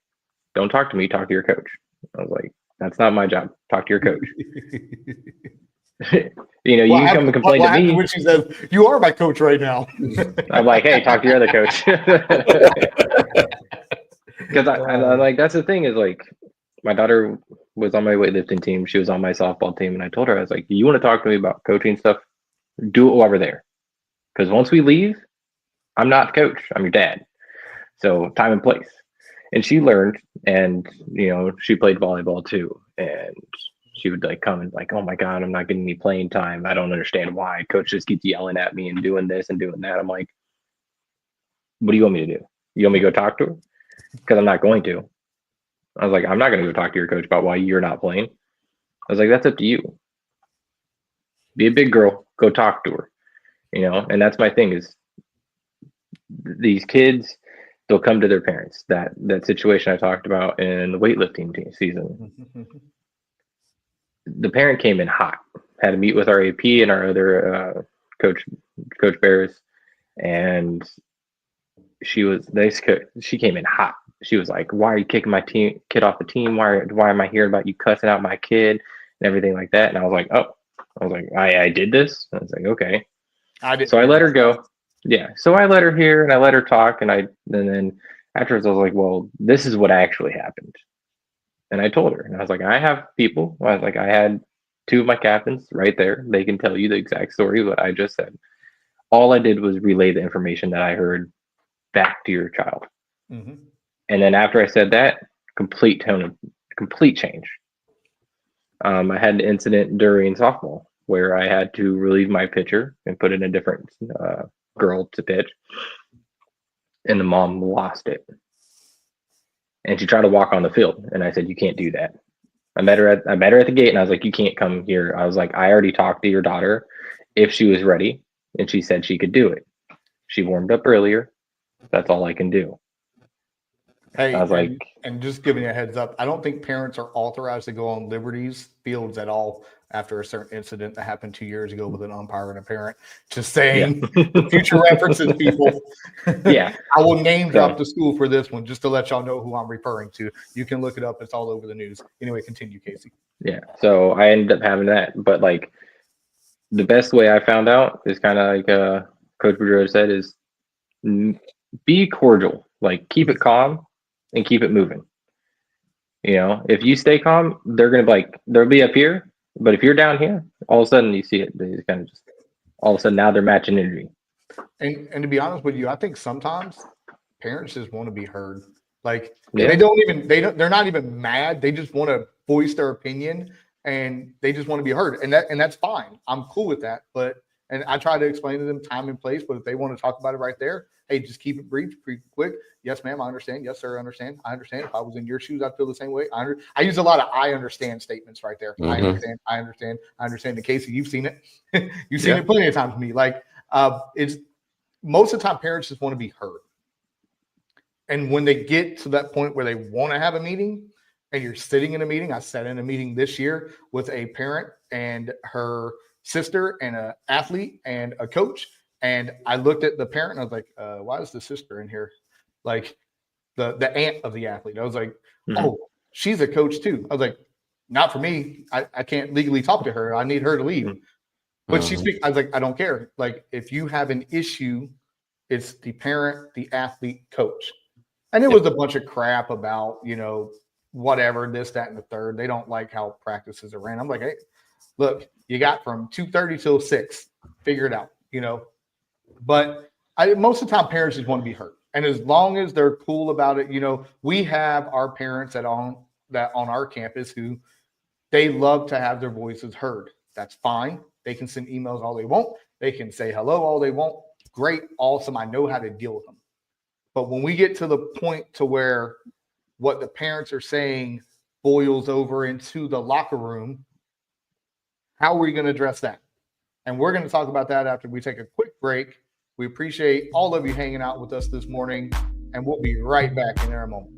don't talk to me, talk to your coach. I was like, that's not my job. Talk to your coach. You can come and complain to me. When she says, you are my coach right now. I'm like, hey, talk to your other coach. Because I'm like, that's the thing is like, my daughter was on my weightlifting team. She was on my softball team. And I told her, I was like, you want to talk to me about coaching stuff? Do it while we're there. Because once we leave, I'm not coach. I'm your dad. So time and place. And she learned, and, she played volleyball too. And she would come and oh my God, I'm not getting any playing time. I don't understand why. Coach just keeps yelling at me and doing this and doing that. I'm like, what do you want me to do? You want me to go talk to her? Because I'm not going to. I was like, I'm not going to go talk to your coach about why you're not playing. I was like, that's up to you. Be a big girl. Go talk to her. And that's my thing is these kids, they'll come to their parents. That situation I talked about in the weightlifting team season. The parent came in hot, had to meet with our AP and our other coach Barris, and she came in hot. She was like, why are you kicking my kid off the team? Why am I hearing about you cussing out my kid and everything like that? And I was like, I did this. I was like, okay. So I let her go. Yeah. So I let her hear and I let her talk. And then afterwards I was like, well, this is what actually happened. And I told her, and I was like, I have people. I was like, I had two of my captains right there. They can tell you the exact story of what I just said. All I did was relay the information that I heard back to your child. Mm-hmm. And then after I said that, complete change. I had an incident during softball where I had to relieve my pitcher and put in a different girl to pitch. And the mom lost it. And she tried to walk on the field. And I said, you can't do that. I met her at the gate and I was like, you can't come here. I was like, I already talked to your daughter if she was ready. And she said she could do it. She warmed up earlier. That's all I can do. Hey, I was and just giving you a heads up, I don't think parents are authorized to go on Liberty's fields at all after a certain incident that happened 2 years ago with an umpire and a parent. Just saying, for future references, people. Yeah. I will name drop the school for this one just to let y'all know who I'm referring to. You can look it up. It's all over the news. Anyway, continue, Casey. Yeah. So I ended up having that. But the best way I found out is kind of Coach Boudreau said is be cordial. Keep it calm and keep it moving. If you stay calm, they're going to they'll be up here. But if you're down here, all of a sudden you see it. They kind of just, all of a sudden now they're matching energy. And to be honest with you, I think sometimes parents just want to be heard. Yeah. They're not even mad. They just want to voice their opinion and they just want to be heard. And that's fine. I'm cool with that. And I try to explain to them time and place, but if they want to talk about it right there, hey, just keep it brief, pretty quick. Yes, ma'am, I understand. Yes, sir, I understand. I understand. If I was in your shoes, I'd feel the same way. I use a lot of I understand statements right there. Mm-hmm. I understand. In Casey, you've seen it. You've seen it plenty of times with me. It's most of the time parents just want to be heard. And when they get to that point where they want to have a meeting and you're sitting in a meeting, I sat in a meeting this year with a parent and her sister and an athlete and a coach. And I looked at the parent and I was like, why is the sister in here? The aunt of the athlete. I was like, oh, she's a coach too. I was like, not for me. I can't legally talk to her. I need her to leave. But she speaks. I was like, I don't care. If you have an issue, It's the parent, the athlete, coach. And it was a bunch of crap about, whatever, this, that, and the third. They don't like how practices are ran. I'm like, hey, look, you got from 2:30 till 6. Figure it out, But most of the time, parents just want to be heard. And as long as they're cool about it, we have our parents on our campus who they love to have their voices heard. That's fine. They can send emails all they want. They can say hello all they want. Great, awesome. I know how to deal with them. But when we get to the point to where what the parents are saying boils over into the locker room, how are we going to address that? And we're going to talk about that after we take a quick break. We appreciate all of you hanging out with us this morning, and we'll be right back in a moment.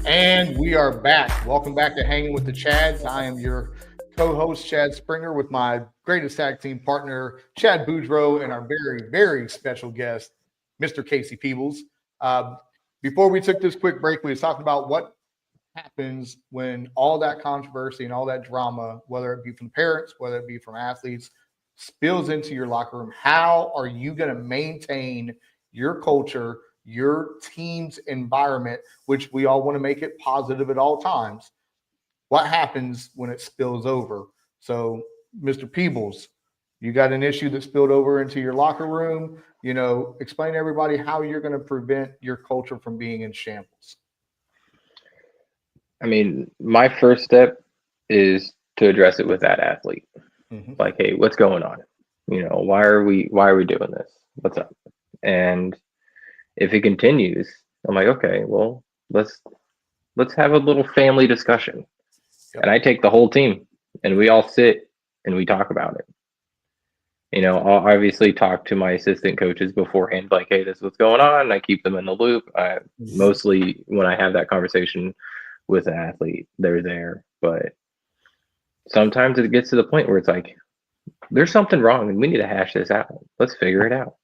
And we are back. Welcome back to Hanging with the Chads. I am your co-host, Chad Springer, with my greatest tag team partner, Chad Boudreaux, and our very, very special guest, Mr. Casey Peabbles. Before we took this quick break, we was talking about what happens when all that controversy and all that drama, whether it be from parents, whether it be from athletes, spills into your locker room. How are you going to maintain your culture, your team's environment, which we all want to make it positive at all times? What happens when it spills over? So, Mr. Peebles, you got an issue that spilled over into your locker room. Explain to everybody how you're going to prevent your culture from being in shambles. I mean, my first step is to address it with that athlete. Mm-hmm. Like, hey, what's going on? Why are we doing this? What's up? And if it continues, I'm like, okay, well, let's have a little family discussion. Yep. And I take the whole team and we all sit and we talk about it. I'll obviously talk to my assistant coaches beforehand, like, hey, this is what's going on. I keep them in the loop. Mostly when I have that conversation with an athlete, they're there. But sometimes it gets to the point where it's like, there's something wrong and we need to hash this out. Let's figure it out,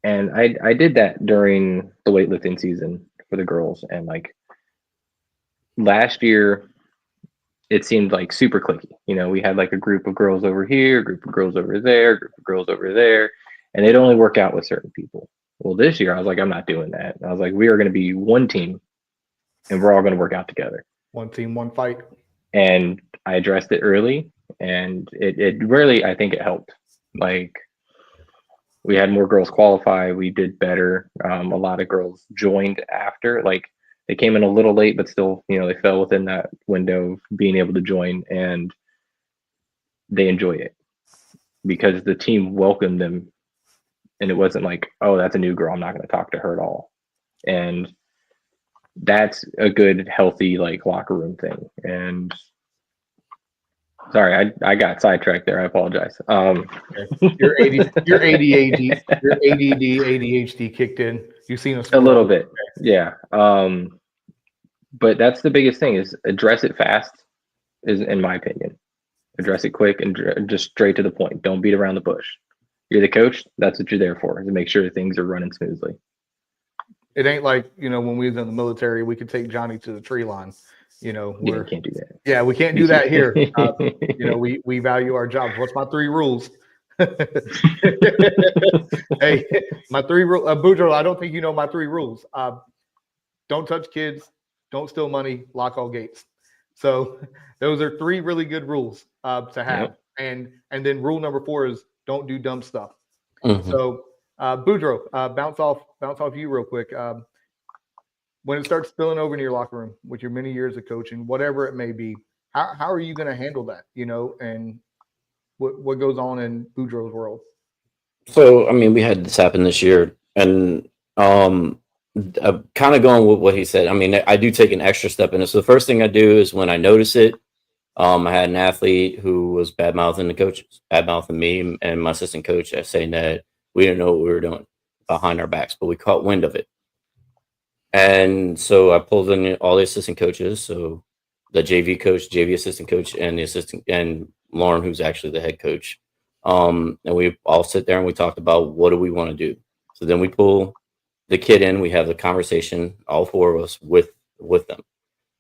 And I did that during the weightlifting season for the girls. And like last year, it seemed like super cliquey. We had like a group of girls over here, a group of girls over there, a group of girls over there, and they'd only work out with certain people. Well, this year I was like, I'm not doing that. I was like, we are going to be one team and we're all going to work out together. One team, one fight. And I addressed it early and it really, I think it helped. Like we had more girls qualify. We did better. A lot of girls joined after, like, they came in a little late, but still, they fell within that window of being able to join, and they enjoy it because the team welcomed them. And it wasn't like, oh, that's a new girl, I'm not going to talk to her at all. And that's a good, healthy, like, locker room thing. And sorry, I got sidetracked there. I apologize. Your ADHD, your ADD, ADHD kicked in. You've seen us a little bit, yeah. But that's the biggest thing: is address it fast. Is in my opinion, address it quick and just straight to the point. Don't beat around the bush. You're the coach. That's what you're there for, to make sure things are running smoothly. It ain't like when we was in the military, we could take Johnny to the tree line. We can't do that. Yeah, we can't do that here. We value our jobs. What's my 3 rules? Hey, my 3 rules. Boudreaux, I don't think you know my 3 rules. Don't touch kids. Don't steal money. Lock all gates. So those are 3 really good rules to have. Yep. And then rule number 4 is don't do dumb stuff. Mm-hmm. So Boudreaux, bounce off you real quick. When it starts spilling over into your locker room with your many years of coaching, whatever it may be, how are you going to handle that? And what goes on in Boudreaux's world? So, I mean, we had this happen this year, and kind of going with what he said. I mean, I do take an extra step in it. So the first thing I do is when I notice it, I had an athlete who was bad-mouthing the coaches, bad-mouthing me and my assistant coach, saying that we didn't know what we were doing behind our backs, but we caught wind of it. And so I pulled in all the assistant coaches, so the JV coach, JV assistant coach, and the assistant, and Lauren, who's actually the head coach. And we all sit there and we talked about what do we want to do. So then we pull the kid in, we have the conversation, all four of us with them.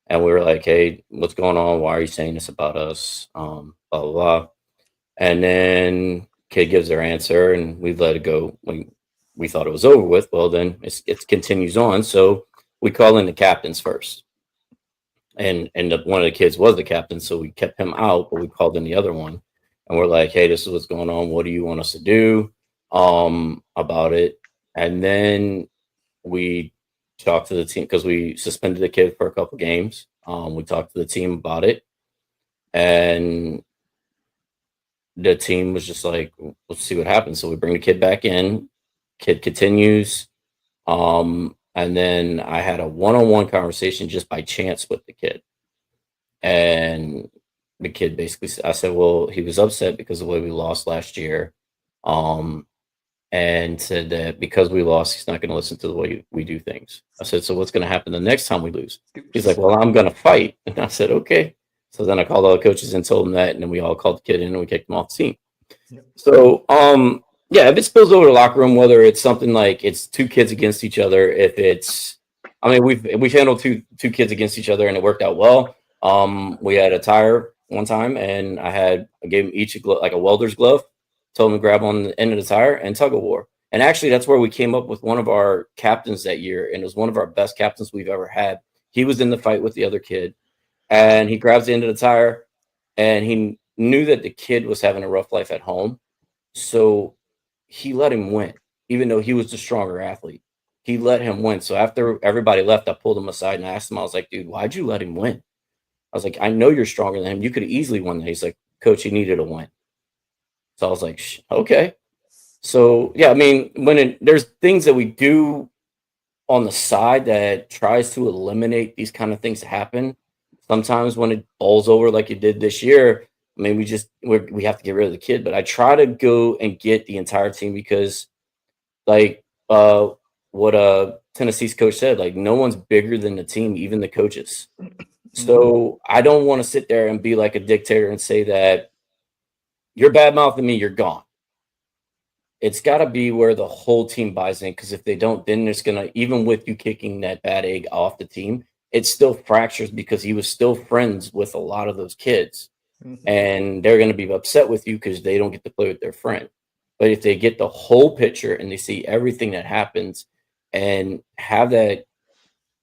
And we were like, hey, what's going on? Why are you saying this about us? Blah, blah, blah. And then kid gives their answer and we let it go. We thought it was over with. Well, then it continues on. So we call in the captains first. And one of the kids was the captain. So we kept him out, but we called in the other one. And we're like, hey, this is what's going on. What do you want us to do about it? And then we talked to the team because we suspended the kid for a couple games. We talked to the team about it. And the team was just like, let's see what happens. So we bring the kid back in. Kid continues. And then I had a one-on-one conversation just by chance with the kid. And the kid basically, I said, well, he was upset because of the way we lost last year. And said that because we lost, he's not going to listen to the way we do things. I said, so what's going to happen the next time we lose? He's like, well, I'm going to fight. And I said, okay. So then I called all the coaches and told them that. And then we all called the kid in and we kicked him off the team. Yep. So, yeah, if it spills over the locker room, whether it's something like it's two kids against each other, if it's, I mean, we've handled two kids against each other and it worked out well. We had a tire one time and I gave them each like a welder's glove, told them to grab on the end of the tire and tug of war. And actually that's where we came up with one of our captains that year. And it was one of our best captains we've ever had. He was in the fight with the other kid and he grabs the end of the tire and he knew that the kid was having a rough life at home. So he let him win, even though he was the stronger athlete. He let him win. So after everybody left, I pulled him aside and I asked him, I was like, dude, why'd you let him win? I was like, I know you're stronger than him. You could have easily won that. He's like, coach, he needed a win. So I was like, okay. So, yeah, I mean, there's things that we do on the side that tries to eliminate these kind of things to happen. Sometimes when it bowls over like it did this year, I mean, we have to get rid of the kid. But I try to go and get the entire team because, like, what Tennessee's coach said, like, no one's bigger than the team, even the coaches. So I don't want to sit there and be like a dictator and say that you're bad mouthing me, you're gone. It's got to be where the whole team buys in, because if they don't, then it's going to, even with you kicking that bad egg off the team, it still fractures because he was still friends with a lot of those kids. And they're going to be upset with you because they don't get to play with their friend. But if they get the whole picture and they see everything that happens and have that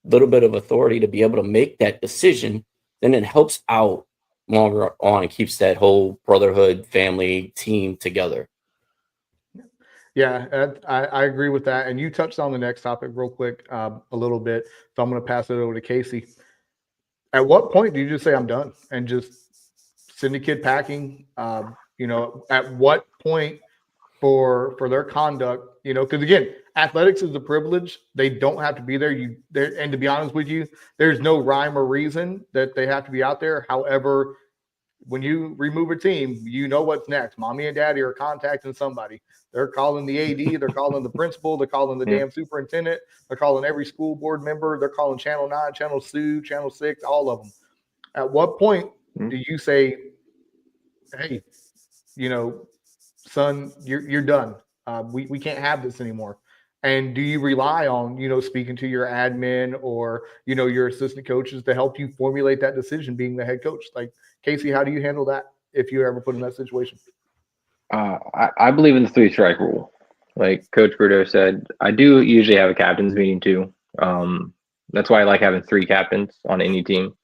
little bit of authority to be able to make that decision, then it helps out longer on and keeps that whole brotherhood, family, team together. Yeah, I agree with that. And you touched on the next topic real quick a little bit. So I'm going to pass it over to Casey. At what point do you just say I'm done and just send the kid packing? At what point for their conduct, because again, athletics is a privilege. They don't have to be there. And to be honest with you, there's no rhyme or reason that they have to be out there. However, when you remove a team, you know what's next. Mommy and daddy are contacting somebody. They're calling the AD. They're calling the principal. They're calling the damn superintendent. They're calling every school board member. They're calling Channel 9, Channel 2, Channel 6, all of them. At what point do you say, hey, son, you're done. We can't have this anymore. And do you rely on, speaking to your admin or, your assistant coaches to help you formulate that decision being the head coach? Like, Casey, how do you handle that if you're ever put in that situation? I believe in the 3-strike rule. Like Coach Bruto said, I do usually have a captain's meeting too. That's why I like having 3 captains on any team,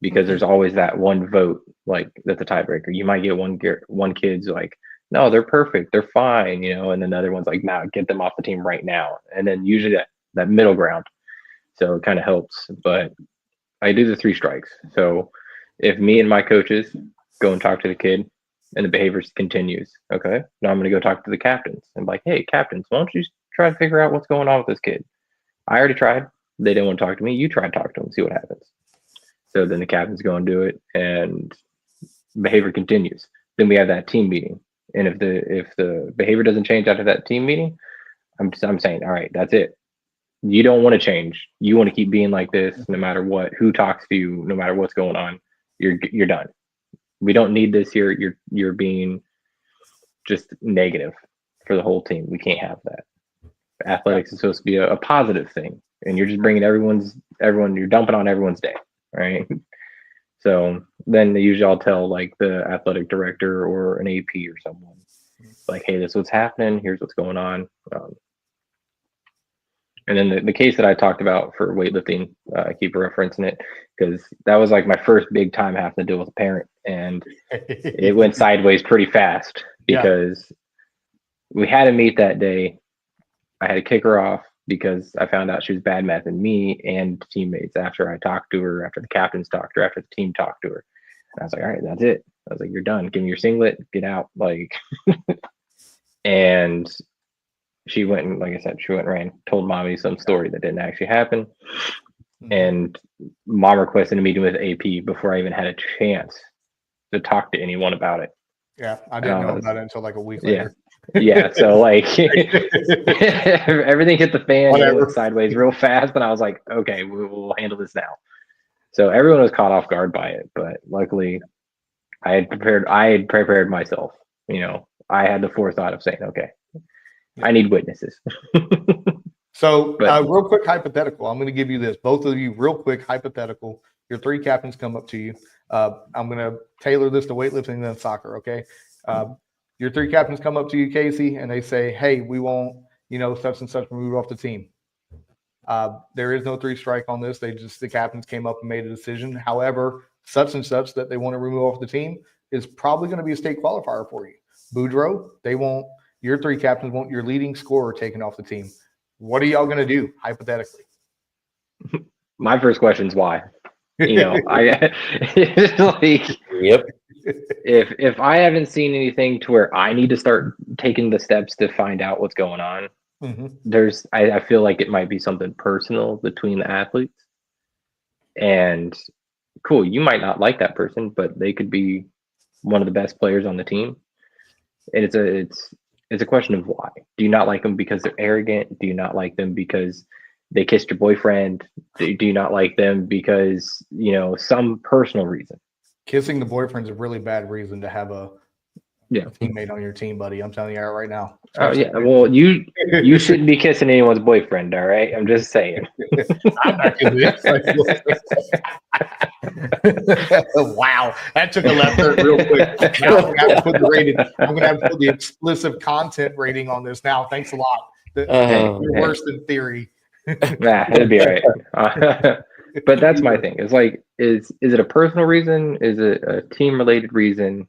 because there's always that one vote, like that's a tiebreaker. You might get one kid's like, no, they're perfect, they're fine, and then the other one's like, nah, get them off the team right now. And then usually that middle ground. So it kind of helps. But I do the 3 strikes. So if me and my coaches go and talk to the kid and the behavior continues, okay, now I'm going to go talk to the captains and be like, hey, captains, why don't you try to figure out what's going on with this kid? I already tried. They didn't want to talk to me. You try to talk to them, see what happens. So then the captains go and do it, and behavior continues. Then we have that team meeting. And if the behavior doesn't change after that team meeting, I'm saying, all right, that's it. You don't want to change. You want to keep being like this, no matter what, who talks to you, no matter what's going on. You're done. We don't need this here. You're being just negative for the whole team. We can't have that. athletics is supposed to be a positive thing, and you're just bringing you're dumping on everyone's day, right? So then usually I'll tell like the athletic director or an AP or someone like, hey, this is what's happening. Here's what's going on. And then the case that I talked about for weightlifting, I keep referencing it because that was like my first big time having to deal with a parent, and it went sideways pretty fast because we had a meet that day. I had to kick her off because I found out she was bad mathing me and teammates after I talked to her, after the captains talked to her, after the team talked to her. And I was like, all right, that's it. I was like, you're done. Give me your singlet, get out. Like, and she went and, like I said, she went and ran, told mommy some story that didn't actually happen. And mom requested a meeting with AP before I even had a chance to talk to anyone about it. Yeah, I didn't know about it until like a week later. Yeah, so like everything hit the fan, it went sideways real fast, and I was like, okay, we'll handle this now. So everyone was caught off guard by it, but luckily I had prepared myself. You know, I had the forethought of saying, okay, I need witnesses. So real quick hypothetical. I'm going to give you this. Both of you, real quick hypothetical. Your three captains come up to you. I'm going to tailor this to weightlifting and then soccer, okay? Your three captains come up to you, Casey, and they say, hey, we want, such and such removed off the team. There is no 3-strike on this. The captains came up and made a decision. However, such and such that they want to remove off the team is probably going to be a state qualifier for you. Boudreaux, your three captains want your leading scorer taken off the team. What are y'all going to do, hypothetically? My first question is why. I like, yep. If I haven't seen anything to where I need to start taking the steps to find out what's going on, I feel like it might be something personal between the athletes. And cool, you might not like that person, but they could be one of the best players on the team. And it's a question of why. Do you not like them because they're arrogant? Do you not like them because they kissed your boyfriend? Do you not like them because, some personal reason? Kissing the boyfriend's a really bad reason to have a teammate on your team, buddy. I'm telling you right now. Oh yeah. Well, you shouldn't be kissing anyone's boyfriend, all right? I'm just saying. I'm not Wow, that took a left turn real quick. Now I'm gonna have to put the explicit content rating on this now. Thanks a lot. You're worse than theory. Nah, it'd be all right. But that's my thing. It's like, is it a personal reason? Is it a team related reason?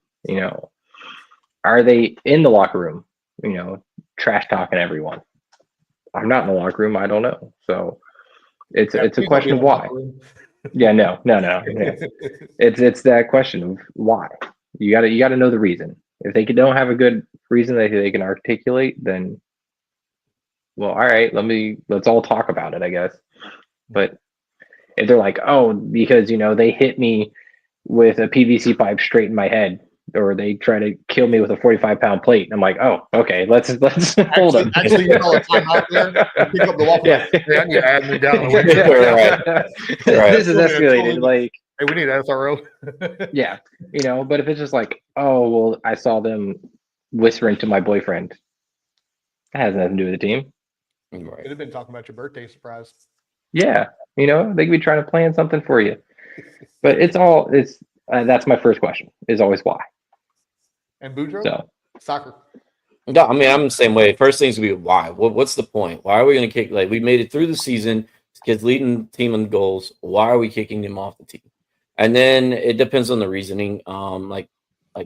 Are they in the locker room, trash talking everyone? I'm not in the locker room. I don't know. So it's a question of why. Yeah, no. Yeah. It's that question of why. You gotta know the reason. If they don't have a good reason that they can articulate, then well, all right, let's all talk about it, I guess. But if they're like, oh, because they hit me with a PVC pipe straight in my head, or they try to kill me with a 45-pound plate, I'm like, oh, okay, let's hold them. Actually, you call a timeout there. Pick up the waffle. Yeah. I need to add me down. Right. This is escalated. Like, hey, we need SRO. Yeah, but if it's just like, oh, well, I saw them whispering to my boyfriend, that has nothing to do with the team. Right. Could have been talking about your birthday surprise. Yeah, they could be trying to plan something for you. But that's my first question, is always why. And Boudreaux? So, soccer. No, I mean, I'm the same way. First thing's going to be why. What's the point? Why are we going to kick? Like, we made it through the season. This kid's leading the team in goals. Why are we kicking him off the team? And then it depends on the reasoning. Like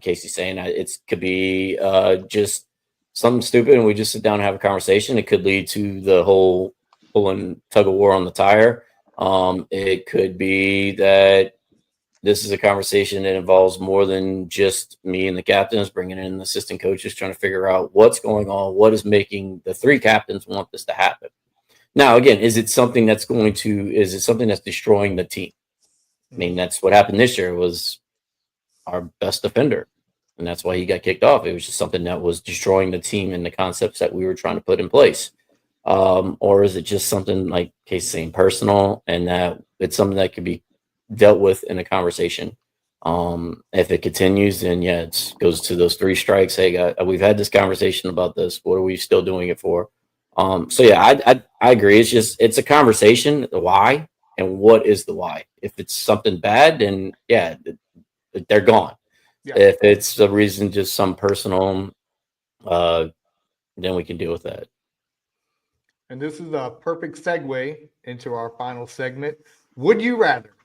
Casey's saying, it could be just something stupid, and we just sit down and have a conversation. It could lead to the whole pulling tug of war on the tire. It could be that this is a conversation that involves more than just me and the captains, bringing in the assistant coaches, trying to figure out what's going on, what is making the three captains want this to happen. Now, again, is it something that's destroying the team? I mean, that's what happened this year. Was our best defender, and that's why he got kicked off. It was just something that was destroying the team and the concepts that we were trying to put in place. Or is it just something like Casey saying personal, and that it's something that could be dealt with in a conversation? If it continues, then it goes to those 3 strikes. Hey, we've had this conversation about this. What are we still doing it for? So yeah, I agree. It's a conversation. The why and what is the why. If it's something bad, then yeah, they're gone. Yeah. If it's a reason, just some personal, uh, then we can deal with that. And this is a perfect segue into our final segment. Would you rather?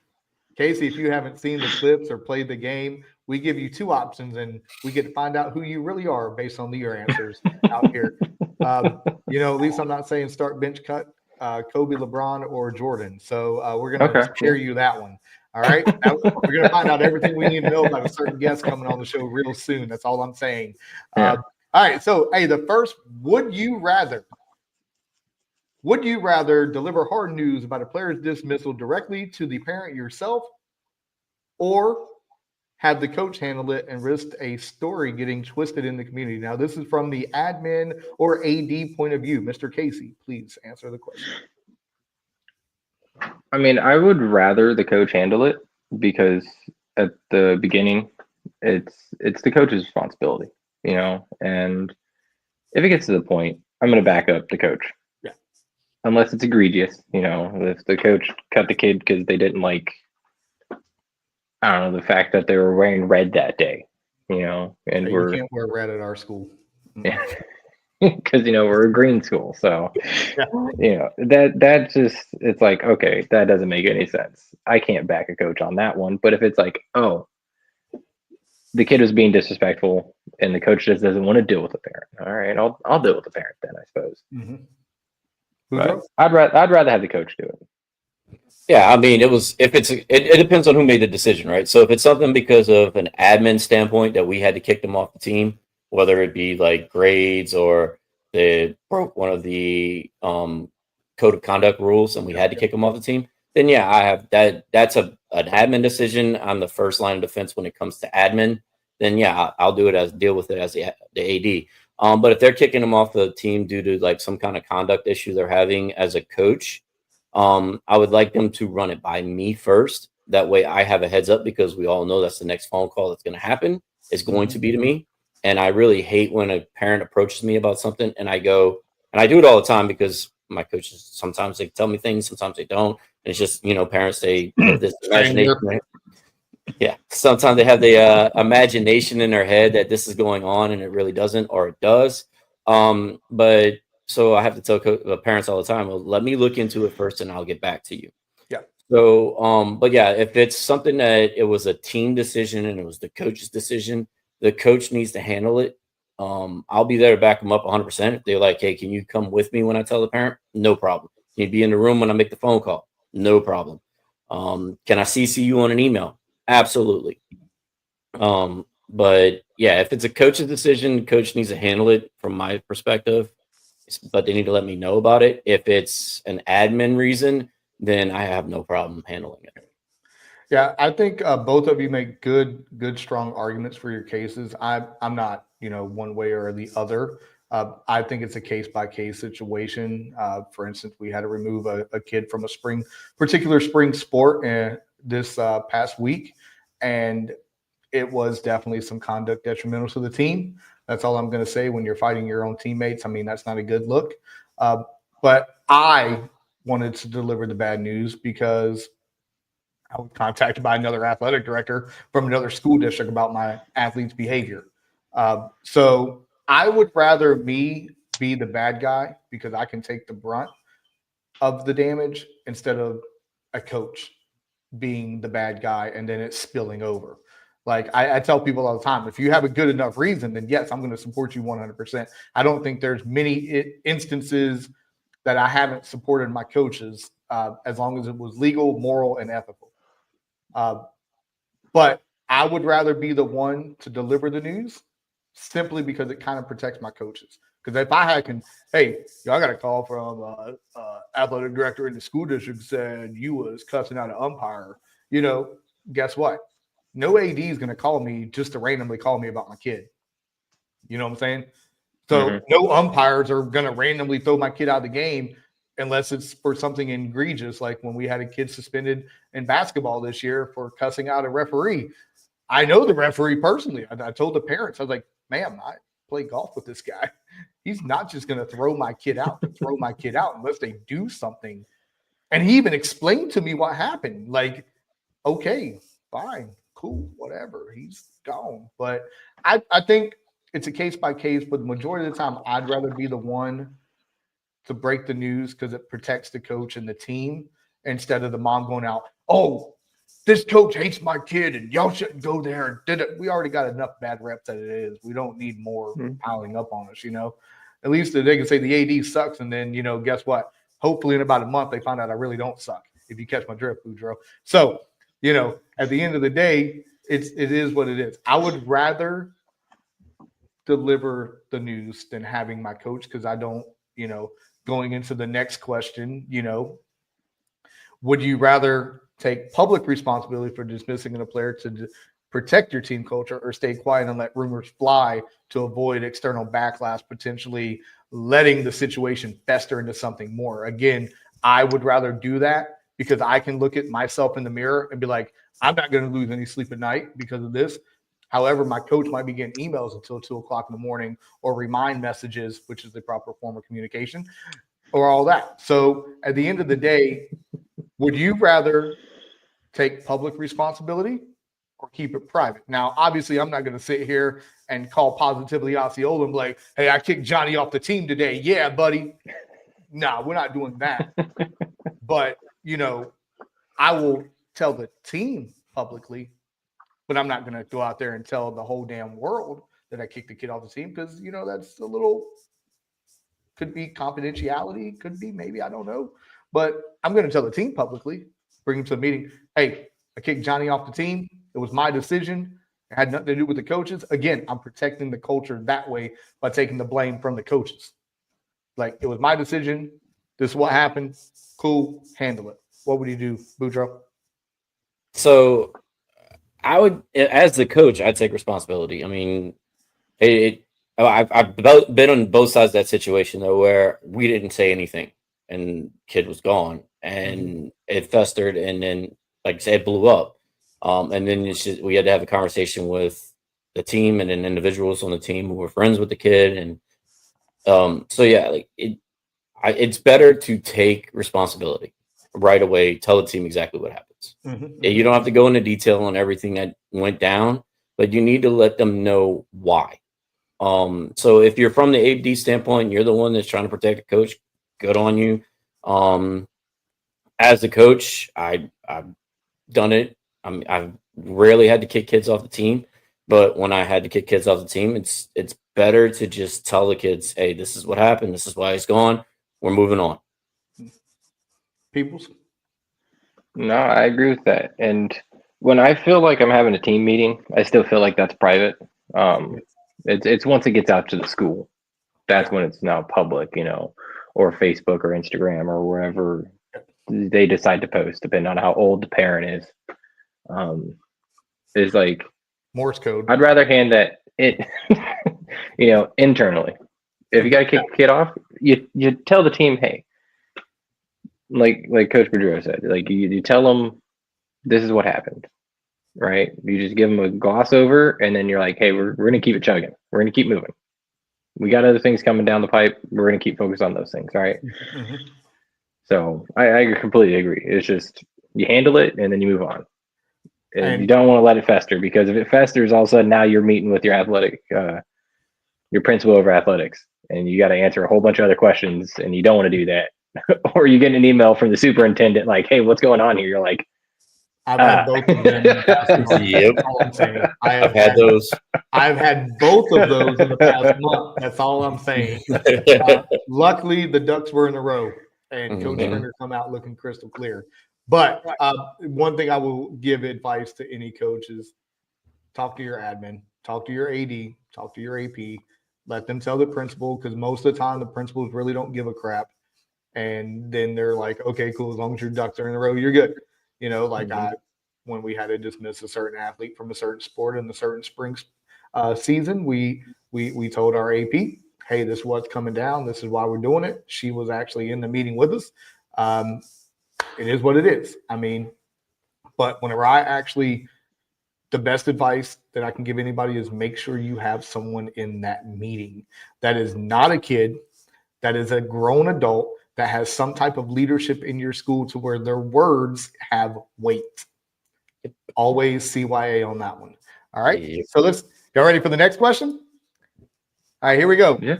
Casey, if you haven't seen the clips or played the game, we give you two options and we get to find out who you really are based on your answers out here. At least I'm not saying start bench cut Kobe, LeBron, or Jordan. So we're going to share you that one. All right. We're going to find out everything we need to know about a certain guest coming on the show real soon. That's all I'm saying. Yeah. All right. So, hey, the first, would you rather deliver hard news about a player's dismissal directly to the parent yourself, or have the coach handle it and risk a story getting twisted in the community? Now, this is from the admin or AD point of view. Mr. Casey, please answer the question. I mean, I would rather the coach handle it, because at the beginning, it's the coach's responsibility, and if it gets to the point, I'm going to back up the coach. Yeah. Unless it's egregious, if the coach cut the kid because they didn't like, I don't know, the fact that they were wearing red that day, and you can't wear red at our school. Yeah. Because we're a green school, so that just, it's like, okay, that doesn't make any sense. I can't back a coach on that one. But if it's like, oh, the kid was being disrespectful and the coach just doesn't want to deal with the parent, all right, I'll deal with the parent then, I suppose. Mm-hmm. But I'd rather have the coach do it. Yeah, I mean, it depends on who made the decision, right? So if it's something because of an admin standpoint that we had to kick them off the team, whether it be like grades or they broke one of the code of conduct rules and we had to kick them off the team, then yeah, I have that. That's an admin decision. I'm the first line of defense when it comes to admin. Then yeah, I'll do it deal with it as the AD. But if they're kicking them off the team due to like some kind of conduct issue they're having as a coach, I would like them to run it by me first. That way I have a heads up, because we all know that's the next phone call that's going to happen is going to be to me. And I really hate when a parent approaches me about something and I go, and I do it all the time because my coaches, sometimes they tell me things, sometimes they don't. And it's just, parents, they have this imagination. Yeah. Sometimes they have the imagination in their head that this is going on and it really doesn't, or it does. But so I have to tell parents all the time, well, let me look into it first and I'll get back to you. Yeah. So, but yeah, if it's something that it was a team decision and it was the coach's decision, the coach needs to handle it. I'll be there to back them up 100%. If they're like, hey, can you come with me when I tell the parent? No problem. Can you be in the room when I make the phone call? No problem. Can I CC you on an email? Absolutely. But yeah, if it's a coach's decision, coach needs to handle it from my perspective, but they need to let me know about it. If it's an admin reason, then I have no problem handling it. Yeah, I think both of you make good, strong arguments for your cases. I'm not, one way or the other. I think it's a case by case situation. For instance, we had to remove a kid from a particular spring sport this past week, and it was definitely some conduct detrimental to the team. That's all I'm going to say. When you're fighting your own teammates, I mean, that's not a good look. But I wanted to deliver the bad news because I was contacted by another athletic director from another school district about my athlete's behavior. So I would rather me be the bad guy because I can take the brunt of the damage instead of a coach being the bad guy and then it's spilling over. Like I tell people all the time, if you have a good enough reason, then yes, I'm going to support you 100%. I don't think there's many instances that I haven't supported my coaches as long as it was legal, moral, and ethical. But I would rather be the one to deliver the news simply because it kind of protects my coaches. Because if I hey, y'all got a call from athletic director in the school district said you was cussing out an umpire, guess what? No AD is going to call me just to randomly call me about my kid. You know what I'm saying? So no umpires are going to randomly throw my kid out of the game unless it's for something egregious, like when we had a kid suspended in basketball this year for cussing out a referee. I know the referee personally. I told the parents, I was like, ma'am, I play golf with this guy. he's not just going to throw my kid out unless they do something. And he even explained to me what happened. Like, okay, fine, cool, whatever. He's gone. But I think it's a case by case, but the majority of the time, I'd rather be the one to break the news because it protects the coach and the team instead of the mom going out, oh, this coach hates my kid and y'all shouldn't go there. And did it. We already got enough bad reps that it is. We don't need more piling up on us, At least they can say the AD sucks. And then, guess what? Hopefully in about a month, they find out I really don't suck. If you catch my drift, Boudreaux. So, at the end of the day, it is what it is. I would rather deliver the news than having my coach because I don't, going into the next question, would you rather take public responsibility for dismissing a player to protect your team culture or stay quiet and let rumors fly to avoid external backlash, potentially letting the situation fester into something more? Again, I would rather do that because I can look at myself in the mirror and be like, I'm not going to lose any sleep at night because of this. However, my coach might be getting emails until 2:00 in the morning or remind messages, which is the proper form of communication, or all that. So at the end of the day, would you rather take public responsibility or keep it private? Now, obviously, I'm not going to sit here and call positively Osceola and be like, hey, I kicked Johnny off the team today. Yeah, buddy. No, we're not doing that. But, I will tell the team publicly, but I'm not going to go out there and tell the whole damn world that I kicked the kid off the team because, that's a little, could be confidentiality, could be maybe, I don't know. But I'm going to tell the team publicly, bring him to the meeting. Hey, I kicked Johnny off the team. It was my decision. It had nothing to do with the coaches. Again, I'm protecting the culture that way by taking the blame from the coaches. Like, it was my decision. This is what happened. Cool. Handle it. What would you do, Boudreaux? So I would, as the coach, I'd take responsibility. I mean, I've been on both sides of that situation, though, where we didn't say anything and kid was gone and it festered. And then, like I said, it blew up. And then we had to have a conversation with the team and then individuals on the team who were friends with the kid. And so, yeah, like it's better to take responsibility right away. Tell the team exactly what happens. You don't have to go into detail on everything that went down, but you need to let them know why. So if you're from the AD standpoint, you're the one that's trying to protect the coach. Good on you. As the coach, I've done it. I've rarely had to kick kids off the team, but when I had to kick kids off the team, it's better to just tell the kids, hey, this is what happened. This is why he's gone. We're moving on. Peebles? No, I agree with that. And when I feel like I'm having a team meeting, I still feel like that's private. It's once it gets out to the school, that's when it's now public, or Facebook or Instagram or wherever they decide to post, depending on how old the parent is. Is like Morse code. I'd rather hand that internally. If you got to kick a kid off, you tell the team, hey, like Coach Boudreaux said, like you tell them this is what happened, right? You just give them a gloss over, and then you're like, hey, we're gonna keep it chugging. We're gonna keep moving. We got other things coming down the pipe. We're gonna keep focused on those things, right? So I completely agree. It's just you handle it and then you move on. And you don't want to let it fester, because if it festers, all of a sudden now you're meeting with your your principal over athletics, and you got to answer a whole bunch of other questions, and you don't want to do that. Or you get an email from the superintendent like, hey, what's going on here? You're like, I've had both of them. Yep. All I'm saying. I've had those. I've had both of those in the past month. That's all I'm saying. Luckily, the ducks were in a row, and Coach Turner come out looking crystal clear. But one thing I will give advice to any coach is talk to your admin, talk to your AD, talk to your AP, let them tell the principal, because most of the time the principals really don't give a crap. And then they're like, okay, cool. As long as your ducks are in a row, you're good. When we had to dismiss a certain athlete from a certain sport in the certain spring season, we told our AP, hey, this is what's coming down. This is why we're doing it. She was actually in the meeting with us. It is what it is. I mean, but whenever I actually the best advice that I can give anybody is make sure you have someone in that meeting that is not a kid, that is a grown adult, that has some type of leadership in your school to where their words have weight. Always CYA on that one. All right. Yep. So let's get ready for the next question. All right, here we go. Yeah.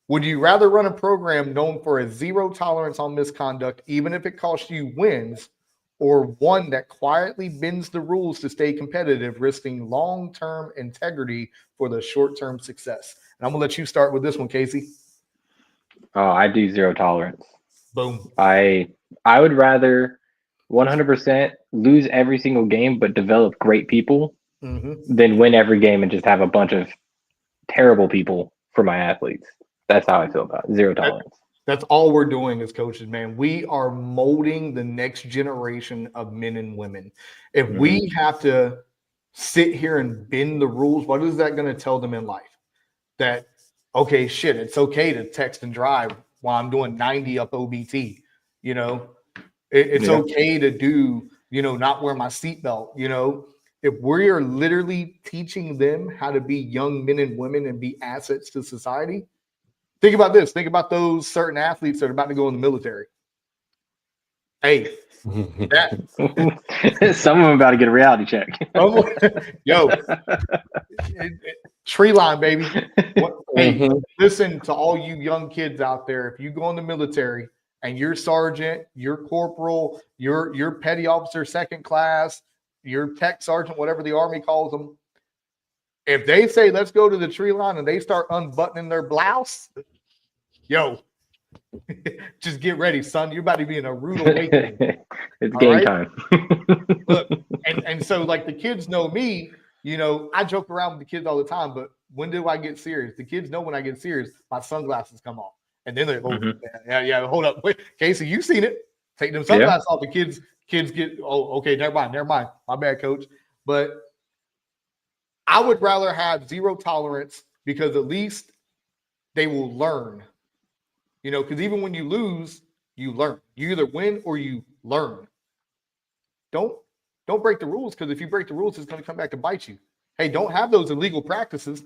Would you rather run a program known for a zero tolerance on misconduct, even if it costs you wins, or one that quietly bends the rules to stay competitive, risking long-term integrity for the short-term success? And I'm gonna let you start with this one, Casey. Oh, I do zero tolerance. Boom. I would rather 100% lose every single game, but develop great people than win every game and just have a bunch of terrible people for my athletes. That's how I feel about it. Zero tolerance. That's all we're doing as coaches, man. We are molding the next generation of men and women. If we have to sit here and bend the rules, what is that going to tell them in life? That, okay, shit, it's okay to text and drive while I'm doing 90 up OBT. You know, it's okay to do, you know, not wear my seatbelt. You know, if we are literally teaching them how to be young men and women and be assets to society, think about this. Think about those certain athletes that are about to go in the military. Hey, some of them about to get a reality check. Yo, tree line, baby. Hey, listen to all you young kids out there. If you go in the military and you're sergeant, you're corporal, you're petty officer, second class, you're tech sergeant, whatever the Army calls them. If they say, let's go to the tree line and they start unbuttoning their blouse, yo, just get ready, son. You're about to be in a rude awakening. It's game time. Look, and so like the kids know me, you know, I joke around with the kids all the time, but when do I get serious? The kids know when I get serious, my sunglasses come off. And then they're, yeah, hold up. Wait, Casey, you seen it. Take them sunglasses off. The kids get, oh, okay, never mind. My bad, coach. But I would rather have zero tolerance because at least they will learn. You know, because even when you lose, you learn. You either win or you learn. Don't break the rules, because if you break the rules, it's going to come back to bite you. Hey, don't have those illegal practices.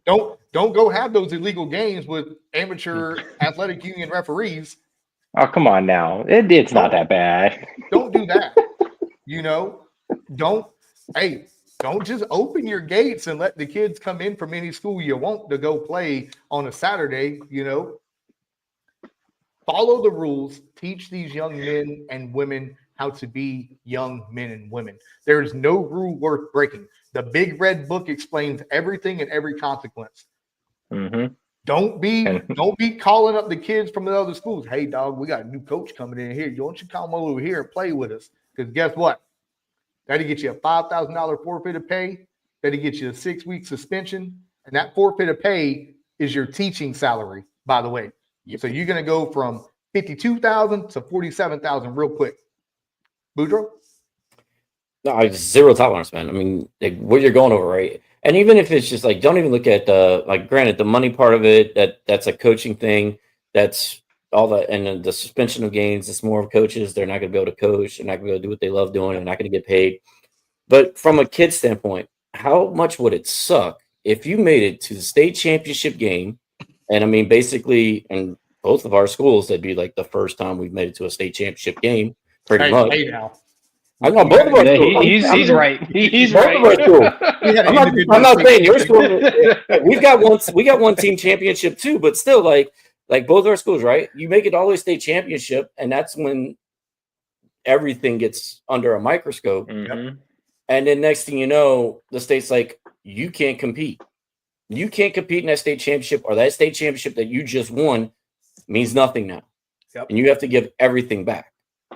Don't go have those illegal games with amateur athletic union referees. Oh, come on now. It's not that bad. Don't do that. You know, don't just open your gates and let the kids come in from any school you want to go play on a Saturday. You know, follow the rules, teach these young men and women how to be young men and women. There is no rule worth breaking. The big red book explains everything and every consequence. Don't be calling up the kids from the other schools. Hey, dog, we got a new coach coming in here. Don't you come over here and play with us? Because guess what? That'll get you a $5,000 forfeit of pay. That'll get you a 6-week suspension. And that forfeit of pay is your teaching salary, by the way. So you're going to go from $52,000 to $47,000 real quick. Boudreaux? No, zero tolerance, man. I mean, like, what you're going over, right? And even if it's just like, don't even look at granted, the money part of it, that's a coaching thing. That's all that. And then the suspension of games, it's more of coaches. They're not going to be able to coach. They're not going to be able to do what they love doing. They're not going to get paid. But from a kid standpoint, how much would it suck if you made it to the state championship game? And I mean, basically, in both of our schools, that'd be like the first time we've made it to a state championship game, pretty much. Hey now. I know both of our schools. He's right. He's both right. of our schools. I'm not saying your school. We got one team championship too, but still, like both our schools, right? You make it all the way state championship, and that's when everything gets under a microscope. And then next thing you know, the state's like, you can't compete. You can't compete in that state championship, or that state championship that you just won means nothing now. And you have to give everything back.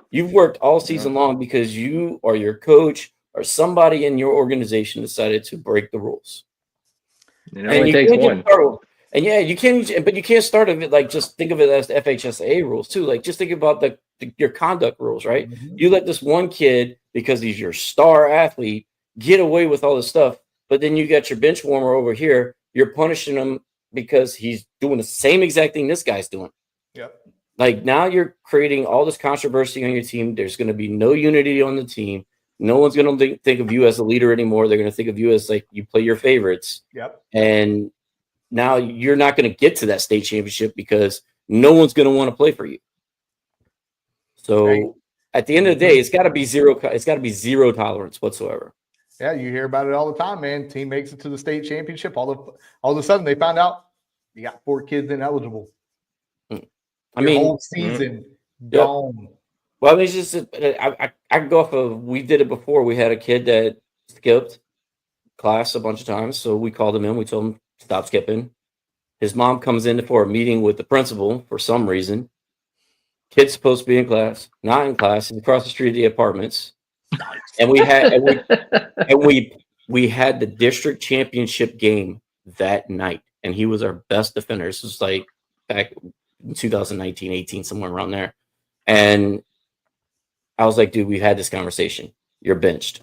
You've worked all season long because you or your coach or somebody in your organization decided to break the rules. And you takes one. You can't, but you can't start of it like just think of it as the FHSAA rules too. Like just think about your conduct rules, right? You let this one kid, because he's your star athlete, get away with all this stuff, but then you got your bench warmer over here. You're punishing him because he's doing the same exact thing this guy's doing. Like now you're creating all this controversy on your team. There's going to be no unity on the team. No one's going to think of you as a leader anymore. They're going to think of you as like you play your favorites. Yep. And now you're not going to get to that state championship because no one's going to want to play for you. So at the end of the day, it's got to be zero. It's got to be zero tolerance whatsoever. Yeah, you hear about it all the time, man. Team makes it to the state championship. All of a sudden, they found out you got 4 kids ineligible. I mean, whole season gone. Well, I mean, it's just I can go off of. We did it before. We had a kid that skipped class a bunch of times, so we called him in. We told him stop skipping. His mom comes in for a meeting with the principal for some reason. Kid's supposed to be in class, not in class. He's across the street of the apartments, and we had we had the district championship game that night, and he was our best defender. This was like back in 2019, 18, somewhere around there. And I was like, dude, we've had this conversation. You're benched.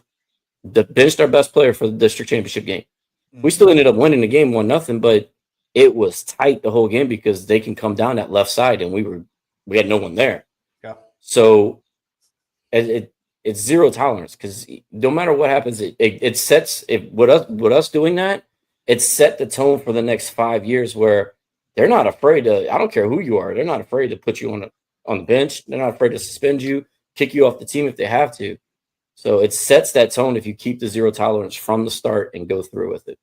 Benched our best player for the district championship game. We still ended up winning the game 1-0, but it was tight the whole game because they can come down that left side, and we had no one there. Yeah. So it's zero tolerance because no matter what happens, it sets with us doing that, it set the tone for the next 5 years where they're not afraid to. I don't care who you are. They're not afraid to put you on the bench. They're not afraid to suspend you, kick you off the team if they have to. So it sets that tone if you keep the zero tolerance from the start and go through with it.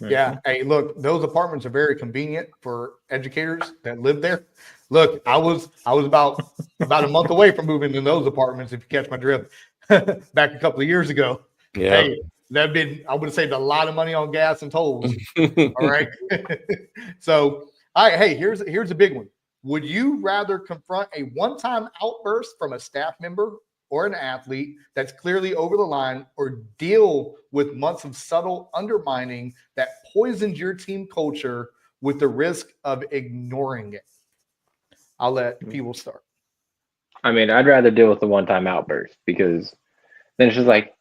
Yeah. Hey, look, those apartments are very convenient for educators that live there. Look, I was about a month away from moving in those apartments, if you catch my drift, back a couple of years ago. Yeah. Hey, I would have saved a lot of money on gas and tolls. All right. So, all right, hey, here's a big one. Would you rather confront a one-time outburst from a staff member or an athlete that's clearly over the line, or deal with months of subtle undermining that poisons your team culture with the risk of ignoring it? I'll let people start. I mean, I'd rather deal with the one-time outburst because then it's just like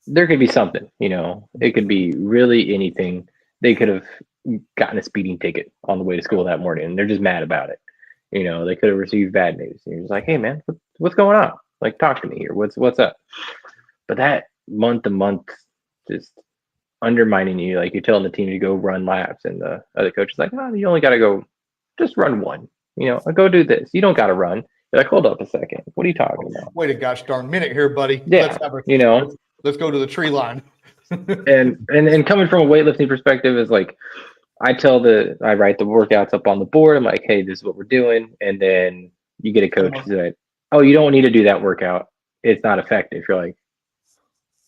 there could be something, it could be really anything. They could have gotten a speeding ticket on the way to school that morning and they're just mad about it. They could have received bad news. And you're just like, hey man, what's going on? Like, talk to me here. What's up? But that month to month just undermining you, like you're telling the team to go run laps and the other coach is like, oh, you only got to go just run one. Go do this. You don't got to run. You're like, hold up a second. What are you talking about? Wait a gosh darn minute here, buddy. Yeah, let's go to the tree line. and coming from a weightlifting perspective is like, I write the workouts up on the board. I'm like, hey, this is what we're doing. And then you get a coach who's like, oh, you don't need to do that workout. It's not effective. You're like,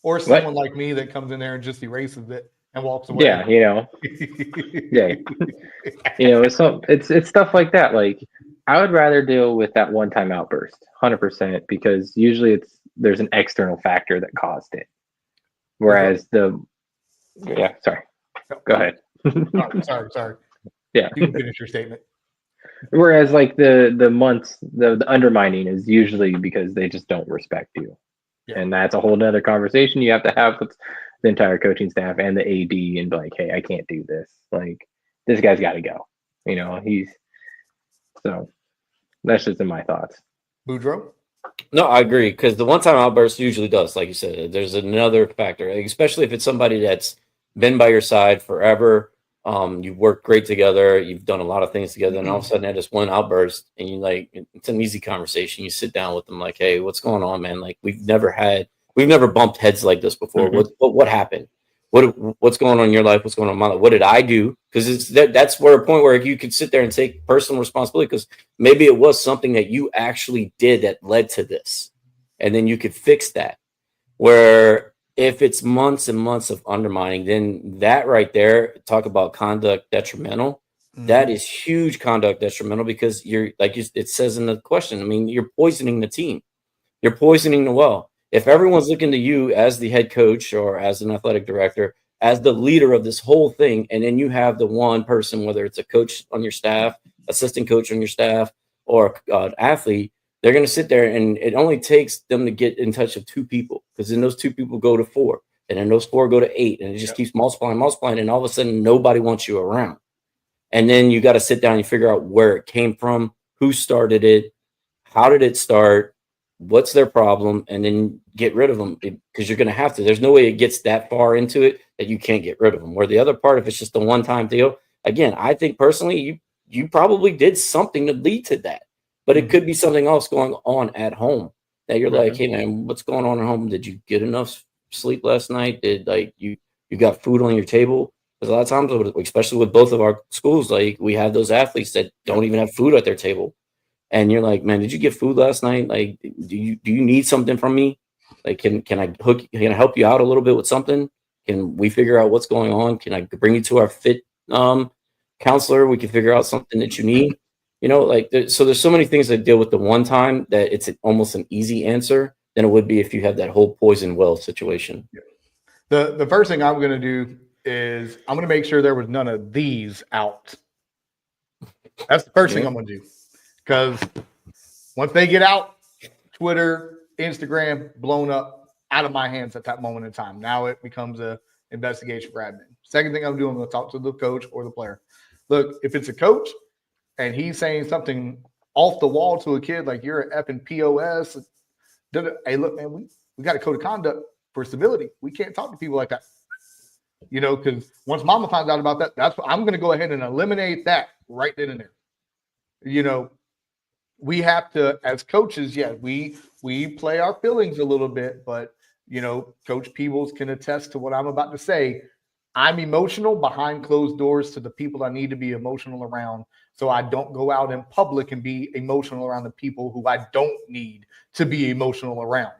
or someone like me that comes in there and just erases it and walks away. Yeah, yeah. It's stuff like that. Like, I would rather deal with that one-time outburst, 100%, because usually there's an external factor that caused it. Whereas sorry. Go ahead. Sorry. Yeah. You can finish your statement. Whereas like the months, the undermining is usually because they just don't respect you. Yeah. And that's a whole nother conversation you have to have with the entire coaching staff and the AD and be like, hey, I can't do this. Like, this guy's got to go. So that's just in my thoughts. Boudreaux? No, I agree, because the one-time outburst usually does, like you said, there's another factor, especially if it's somebody that's been by your side forever. You've worked great together. You've done a lot of things together. And all of a sudden they just one outburst and you it's an easy conversation. You sit down with them like, hey, what's going on, man? Like, we've never bumped heads like this before. What happened? What's going on in your life? What's going on in my life? What did I do? Because that's where a point where you could sit there and take personal responsibility, because maybe it was something that you actually did that led to this. And then you could fix that. Where if it's months and months of undermining, then that right there, talk about conduct detrimental. That is huge conduct detrimental, because it says in the question, I mean, you're poisoning the team. You're poisoning the well. If everyone's looking to you as the head coach or as an athletic director, as the leader of this whole thing, and then you have the one person, whether it's a coach on your staff, assistant coach on your staff, or an athlete, they're going to sit there, and it only takes them to get in touch with 2 people, because then those 2 people go to 4, and then those 4 go to 8, and it just keeps multiplying, and all of a sudden nobody wants you around. And then you got to sit down and figure out where it came from, who started it, how did it start, what's their problem, and then get rid of them, because you're going to have to. There's no way it gets that far into it that you can't get rid of them. Where the other part, if it's just a one-time deal, again, I think personally, you probably did something to lead to that, but it could be something else going on at home that you're like, hey man, what's going on at home? Did you get enough sleep last night? Did like you got food on your table? Because a lot of times, especially with both of our schools, like we have those athletes that don't even have food at their table. And you're like, man, did you get food last night? Like, do you need something from me? Like, can I help you out a little bit with something? Can we figure out what's going on? Can I bring you to our fit counselor? We can figure out something that you need. Like there's so many things that deal with the one time that it's almost an easy answer than it would be if you have that whole poison well situation. The first thing I'm going to do is I'm going to make sure there was none of these out. That's the first thing I'm going to do. Because once they get out, Twitter, Instagram, blown up, out of my hands at that moment in time. Now it becomes a investigation for admin. Second thing I'm doing, I'm going to talk to the coach or the player. Look, if it's a coach and he's saying something off the wall to a kid like you're an effing POS, hey, look, man, we got a code of conduct for civility. We can't talk to people like that. Because once mama finds out about that, that's what I'm going to go ahead and eliminate that right then and there. We have to, as coaches, we play our feelings a little bit, but Coach Peebles can attest to what I'm about to say. I'm emotional behind closed doors to the people I need to be emotional around, so I don't go out in public and be emotional around the people who I don't need to be emotional around.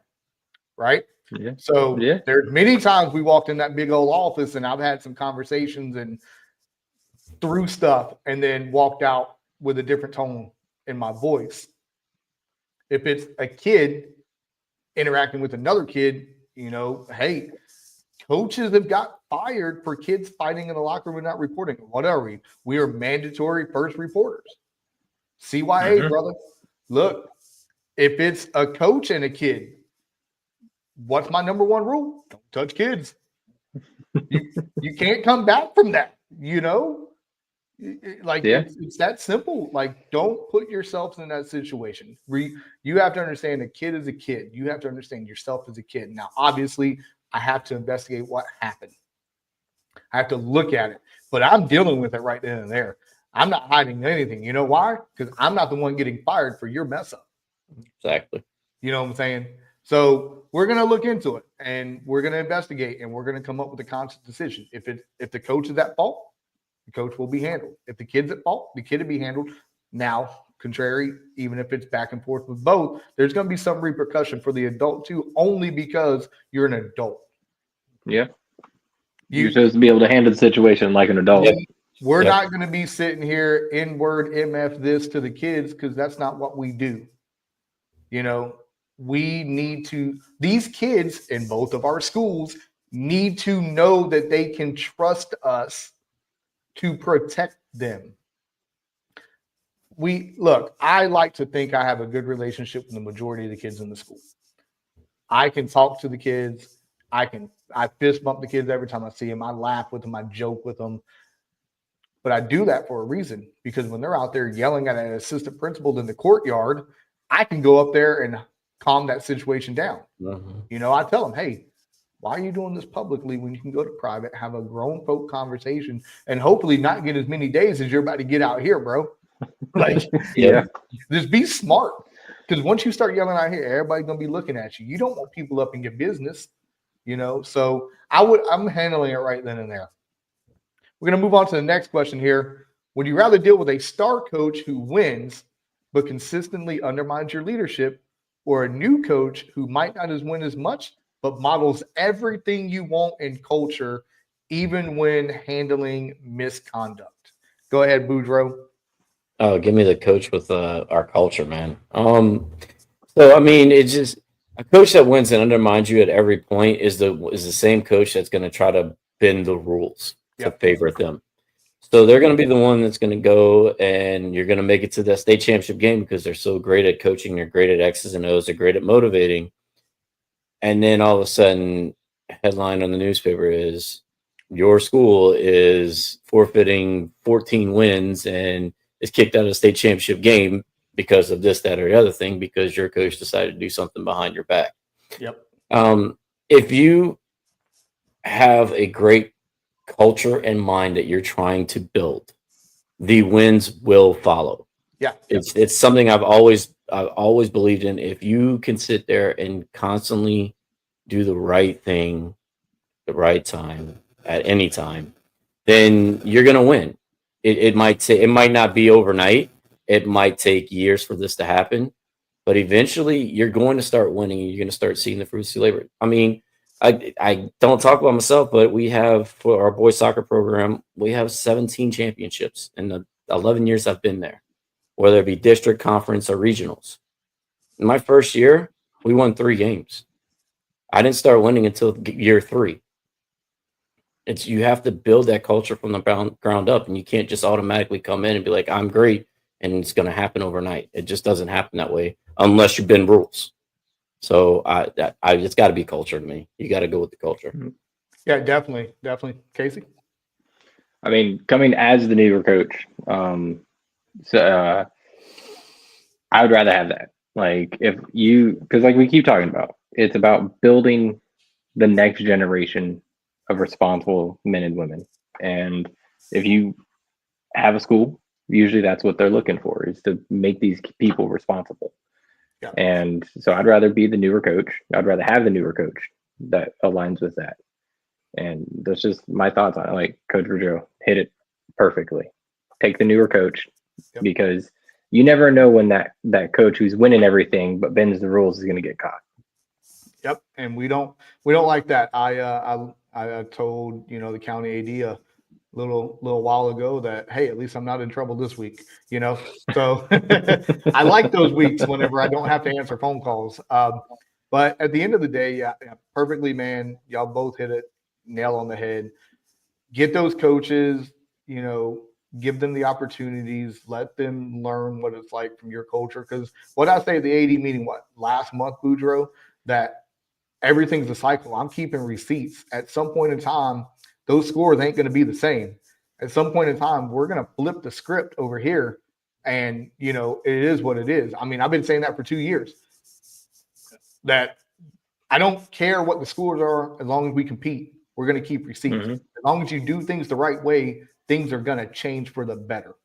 Right? Yeah. So there's many times we walked in that big old office and I've had some conversations and threw stuff and then walked out with a different tone in my voice. If it's a kid interacting with another kid, hey, coaches have got fired for kids fighting in the locker room and not reporting. What are we? We are mandatory first reporters. CYA, brother. Look, if it's a coach and a kid, what's my number one rule? Don't touch kids. You can't come back from that, It's that simple. Like, don't put yourself in that situation. You have to understand a kid is a kid. You have to understand yourself as a kid. Now, obviously, I have to investigate what happened. I have to look at it, but I'm dealing with it right then and there. I'm not hiding anything. You know why? Because I'm not the one getting fired for your mess up. Exactly. You know what I'm saying? So we're going to look into it and we're going to investigate and we're going to come up with a conscious decision. If the coach is at fault, the coach will be handled. If the kid's at fault, the kid will be handled. Now, contrary, even if it's back and forth with both, there's going to be some repercussion for the adult too, only because you're an adult. Yeah. You're supposed to be able to handle the situation like an adult. Yeah. We're not going to be sitting here N-word MF this to the kids because that's not what we do. We need to, these kids in both of our schools need to know that they can trust us to protect them. I like to think I have a good relationship with the majority of the kids in the school. I can talk to the kids. I fist bump the kids every time I see them. I laugh with them. I joke with them. But I do that for a reason, because when they're out there yelling at an assistant principal in the courtyard, I can go up there and calm that situation down. I tell them, hey, why are you doing this publicly when you can go to private, have a grown folk conversation, and hopefully not get as many days as you're about to get out here, bro? Just be smart. Because once you start yelling out here, everybody's going to be looking at you. You don't want people up in your business, So I'm handling it right then and there. We're going to move on to the next question here. Would you rather deal with a star coach who wins but consistently undermines your leadership, or a new coach who might not win as much but models everything you want in culture, even when handling misconduct? Go ahead, Boudreaux. Oh, give me the coach with our culture, man. It's just a coach that wins and undermines you at every point is the same coach that's going to try to bend the rules to favor them. So they're going to be the one that's going to go, and you're going to make it to the state championship game because they're so great at coaching. They're great at X's and O's. They're great at motivating. And then all of a sudden, headline on the newspaper is your school is forfeiting 14 wins and is kicked out of the state championship game because of this, that, or the other thing, because your coach decided to do something behind your back. Yep. If you have a great culture in mind that you're trying to build, the wins will follow. Yeah. It's something I've always believed in. If you can sit there and constantly do the right thing, the right time, at any time, then you're gonna win. It might not be overnight. It might take years for this to happen, but eventually you're going to start winning and you're going to start seeing the fruits of your labor. I mean, I don't talk about myself, but we have, for our boys soccer program, we have 17 championships in the 11 years I've been there, whether it be district, conference, or regionals. In my first year, we won 3 games. I didn't start winning until year 3. You have to build that culture from the ground up, and you can't just automatically come in and be like, I'm great, and it's going to happen overnight. It just doesn't happen that way unless you bend rules. So it's got to be culture to me. You got to go with the culture. Yeah, definitely. Casey? I mean, coming as the newer coach, I would rather have that. Like, because like we keep talking about, it's about building the next generation of responsible men and women. And if you have a school, usually that's what they're looking for, is to make these people responsible. Yeah. And so I'd rather be the newer coach. I'd rather have the newer coach that aligns with that. And that's just my thoughts on it. Like Coach Vergil hit it perfectly. Take the newer coach, because you never know when that coach who's winning everything but bends the rules is going to get caught. Yep. And we don't like that. I told, the county AD a little while ago that, hey, at least I'm not in trouble this week, so I like those weeks whenever I don't have to answer phone calls. But at the end of the day, yeah, perfectly, man. Y'all both hit it nail on the head. Get those coaches, give them the opportunities, let them learn what it's like from your culture. Because what I say at the AD meeting, last month, Boudreaux, that everything's a cycle. I'm keeping receipts. At some point in time, those scores ain't going to be the same. At some point in time, we're going to flip the script over here. And, it is what it is. I mean, I've been saying that for 2 years, that I don't care what the scores are as long as we compete. We're going to keep receipts. Mm-hmm. As long as you do things the right way, things are going to change for the better.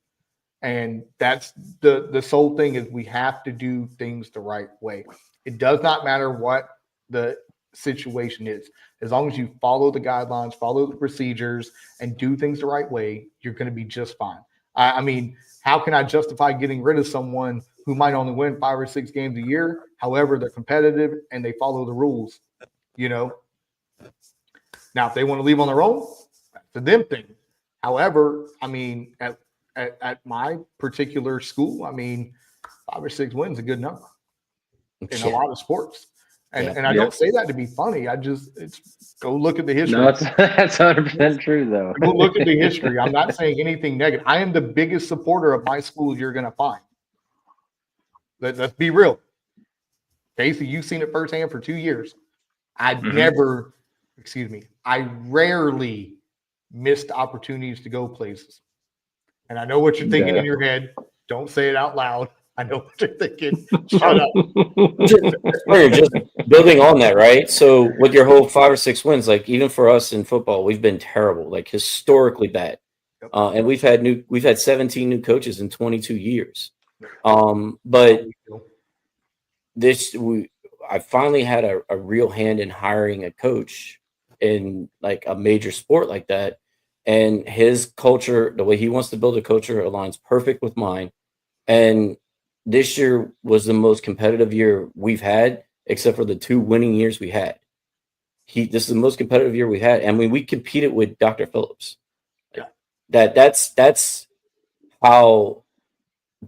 And that's the sole thing, is we have to do things the right way. It does not matter what the situation is. As long as you follow the guidelines, follow the procedures, and do things the right way, you're going to be just fine. I mean, how can I justify getting rid of someone who might only win 5 or 6 games a year? However, they're competitive and they follow the rules, Now, if they want to leave on their own, that's a them thing. However, I mean, at my particular school, I mean, 5 or 6 wins is a good number in a lot of sports. And I don't say that to be funny. It's go look at the history. No, that's 100% true, though. Go look at the history. I'm not saying anything negative. I am the biggest supporter of my school you're going to find. Let's be real. Casey, you've seen it firsthand for 2 years. I rarely missed opportunities to go places. And I know what you're thinking in your head. Don't say it out loud. I know what you're thinking. Shut up. Just building on that, right? So with your whole 5 or 6 wins, like even for us in football, we've been terrible, like historically bad. Yep. And we've had 17 new coaches in 22 years. But I finally had a real hand in hiring a coach in like a major sport like that. And his culture, the way he wants to build a culture, aligns perfect with mine. And this year was the most competitive year we've had, except for the 2 winning years we had. This is the most competitive year we had. And when we competed with Dr. Phillips, that's how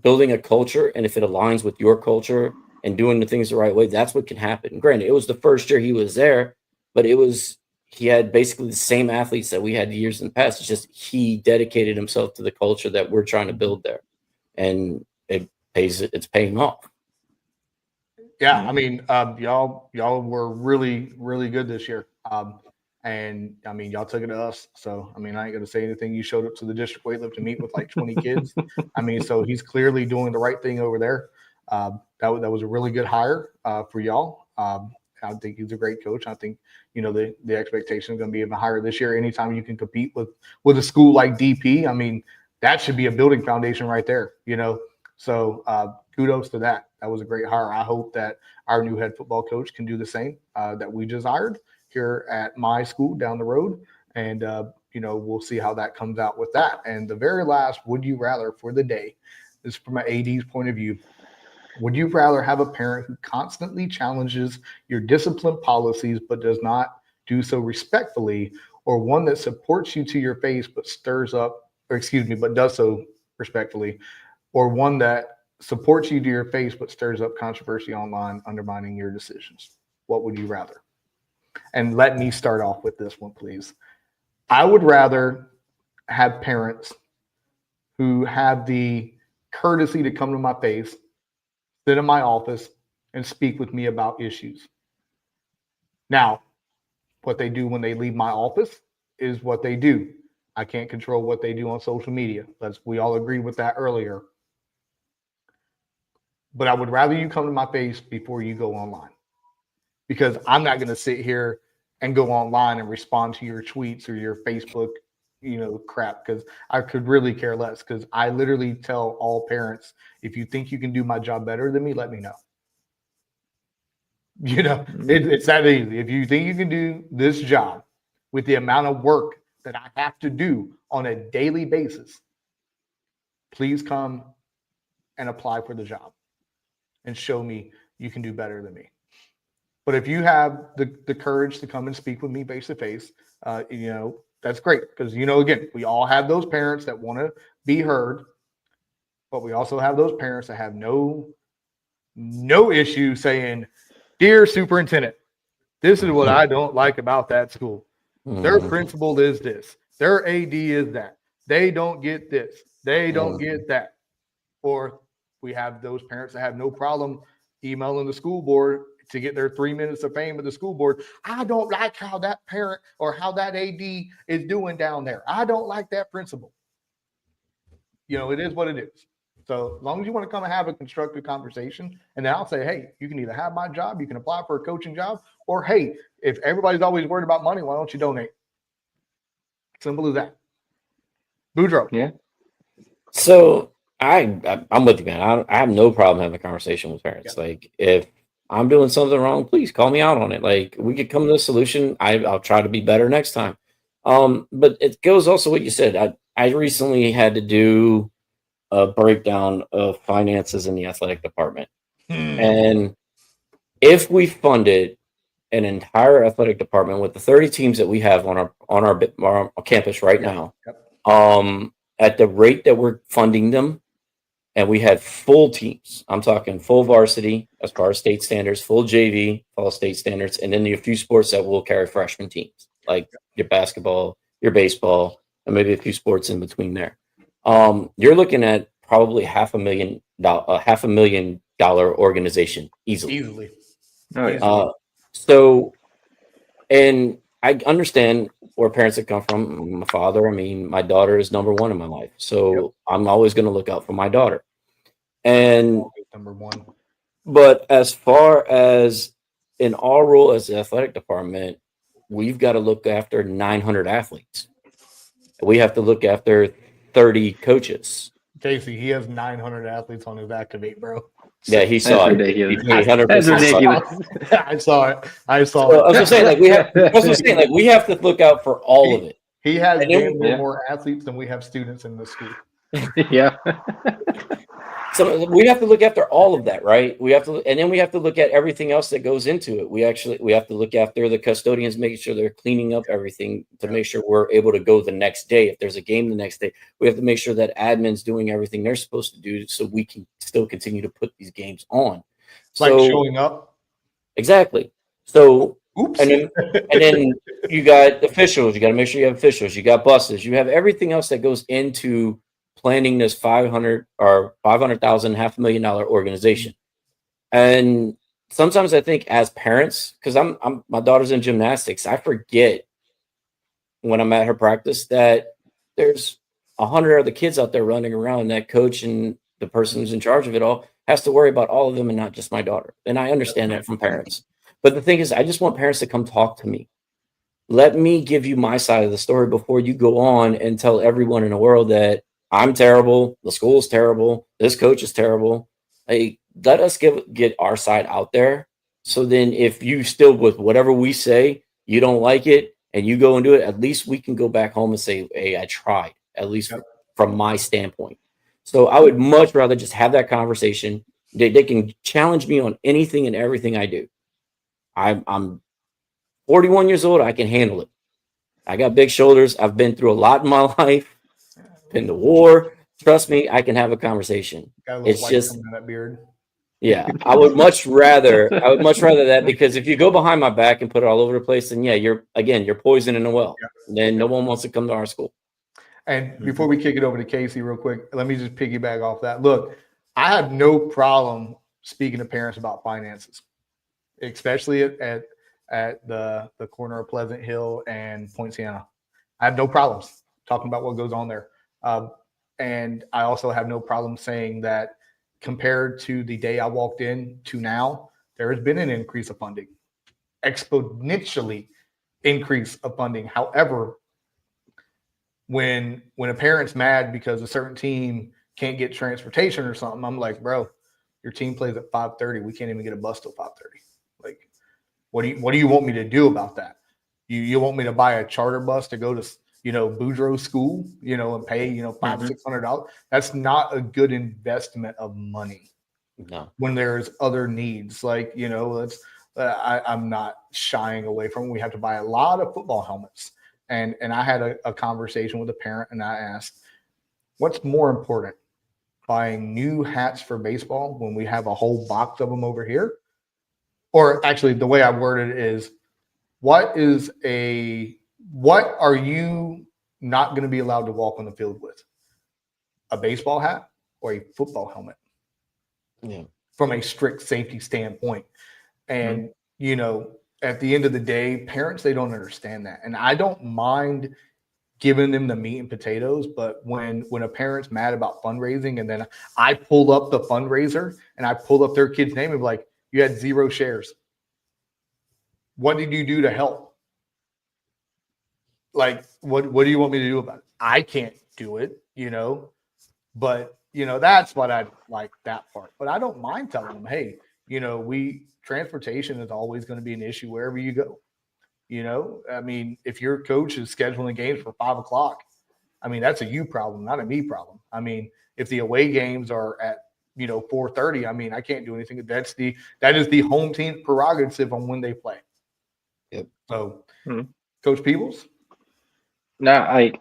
building a culture. And if it aligns with your culture and doing the things the right way, that's what can happen. Granted, it was the first year he was there, but he had basically the same athletes that we had the years in the past. It's just he dedicated himself to the culture that we're trying to build there. And it's paying off. Yeah, I mean, y'all were really, really good this year. And I mean, y'all took it to us. So I mean, I ain't gonna say anything. You showed up to the district weightlifting meet with like 20 kids. I mean, so he's clearly doing the right thing over there. That was a really good hire for y'all. I think he's a great coach. I think the expectation is going to be even higher this year. Anytime you can compete with a school like DP, I mean, that should be a building foundation right there. So kudos to that. That was a great hire. I hope that our new head football coach can do the same that we just hired here at my school down the road. And we'll see how that comes out with that. And the very last, would you rather for the day, this is from an AD's point of view. Would you rather have a parent who constantly challenges your discipline policies but does not do so respectfully, or one that supports you to your face but but does so respectfully, or one that supports you to your face but stirs up controversy online, undermining your decisions? What would you rather? And let me start off with this one, please. I would rather have parents who have the courtesy to come to my face, sit in my office, and speak with me about issues. Now, what they do when they leave my office is what they do. I can't control what they do on social media. We all agreed with that earlier. But I would rather you come to my face before you go online, because I'm not going to sit here and go online and respond to your tweets or your Facebook, crap, because I could really care less. Because I literally tell all parents, if you think you can do my job better than me, let me know. It's that easy. If you think you can do this job with the amount of work that I have to do on a daily basis, please come and apply for the job and show me you can do better than me. But if you have the courage to come and speak with me face to face, that's great. Because, again, we all have those parents that want to be heard, but we also have those parents that have no issue saying, "Dear superintendent, this is what I don't like about that school. Their principal is this. Their AD is that. They don't get this. They don't get that." Or we have those parents that have no problem emailing the school board to get their 3 minutes of fame at the school board. "I don't like how that parent or how that AD is doing down there. I don't like that principal." It is what it is. So as long as you want to come and have a constructive conversation, and then I'll say, hey, you can either have my job, you can apply for a coaching job, or hey, if everybody's always worried about money, why don't you donate? Simple as that. Boudreaux. Yeah. So I'm with you, man. I have no problem having a conversation with parents. Yeah. Like, if I'm doing something wrong, please call me out on it. Like, we could come to a solution. I'll try to be better next time. But it goes also what you said. I recently had to do a breakdown of finances in the athletic department. And if we funded an entire athletic department with the 30 teams that we have on our campus right now, at the rate that we're funding them, and we had full teams, I'm talking full varsity as far as state standards, full JV, full state standards, and then a few sports that will carry freshman teams, like your basketball, your baseball, and maybe a few sports in between there. You're looking at probably $500,000 organization easily. Oh, yeah. So, and I understand where parents have come from. My father, my daughter is number one in my life. So I'm always going to look out for my daughter. And number one. But as far as in our role as the athletic department, we've got to look after 900 athletes. We have to look after 30 coaches. Casey, he has 900 athletes on his Activate, bro. Yeah, he saw it. That's ridiculous. I saw it. I saw So it. I was just saying, we have to look out for all of it. He has more athletes than we have students in the school. Yeah. So we have to look after all of that, right? And then we have to look at everything else that goes into it. We have to look after the custodians, making sure they're cleaning up everything to make sure we're able to go the next day. If there's a game the next day, we have to make sure that admin's doing everything they're supposed to do so we can still continue to put these games on. Like showing up. Exactly. So, oops. And then you got officials. You got to make sure you have officials. You got buses. You have everything else that goes into planning this $500,000, $500,000 organization. And sometimes I think as parents, because my daughter's in gymnastics, I forget when I'm at her practice that there's 100 other kids out there running around. That coach and the person who's in charge of it all has to worry about all of them and not just my daughter. And I understand that from parents. But the thing is, I just want parents to come talk to me. Let me give you my side of the story before you go on and tell everyone in the world that I'm terrible, the school is terrible, this coach is terrible. Like, let us get our side out there. So then if you still, with whatever we say, you don't like it and you go and do it, at least we can go back home and say, hey, I tried, at least from my standpoint. So I would much rather just have that conversation. They can challenge me on anything and everything I do. I'm 41 years old. I can handle it. I got big shoulders. I've been through a lot in my life. Been to war. Trust me, I can have a conversation. It's just that beard. Yeah, I would much rather that, because if you go behind my back and put it all over the place, then you're poisoning the well. Then no one wants to come to our school. And before we kick it over to Casey real quick, let me just piggyback off that. Look, I have no problem speaking to parents about finances, especially at the corner of Pleasant Hill and Point Siena. I have no problems talking about what goes on there. And I also have no problem saying that compared to the day I walked in to now, there has been an increase of funding, exponentially increase of funding. However, when a parent's mad because a certain team can't get transportation or something, I'm like, bro, your team plays at 5:30. We can't even get a bus till 5:30. Like, what do you want me to do about that? You want me to buy a charter bus to go to Boudreaux school, and pay $500-$600? That's not a good investment of money. No. When there's other needs, like I'm not shying away from it. We have to buy a lot of football helmets. And I had a conversation with a parent, and I asked, what's more important, buying new hats for baseball when we have a whole box of them over here? Or actually, the way I worded it is, what are you not going to be allowed to walk on the field with? A baseball hat or a football helmet? Yeah. From a strict safety standpoint. And, at the end of the day, parents, they don't understand that. And I don't mind giving them the meat and potatoes, but when a parent's mad about fundraising, and then I pull up the fundraiser and I pull up their kid's name and be like, you had 0 shares. What did you do to help? Like, what do you want me to do about it? I can't do it, but that's what I like, that part. But I don't mind telling them, hey, transportation is always going to be an issue wherever you go. I mean, if your coach is scheduling games for 5:00, I mean, that's a you problem, not a me problem. I mean, if the away games are at 4:30, I mean, I can't do anything. That is the home team prerogative on when they play. Yep. So, Coach Peebles? No,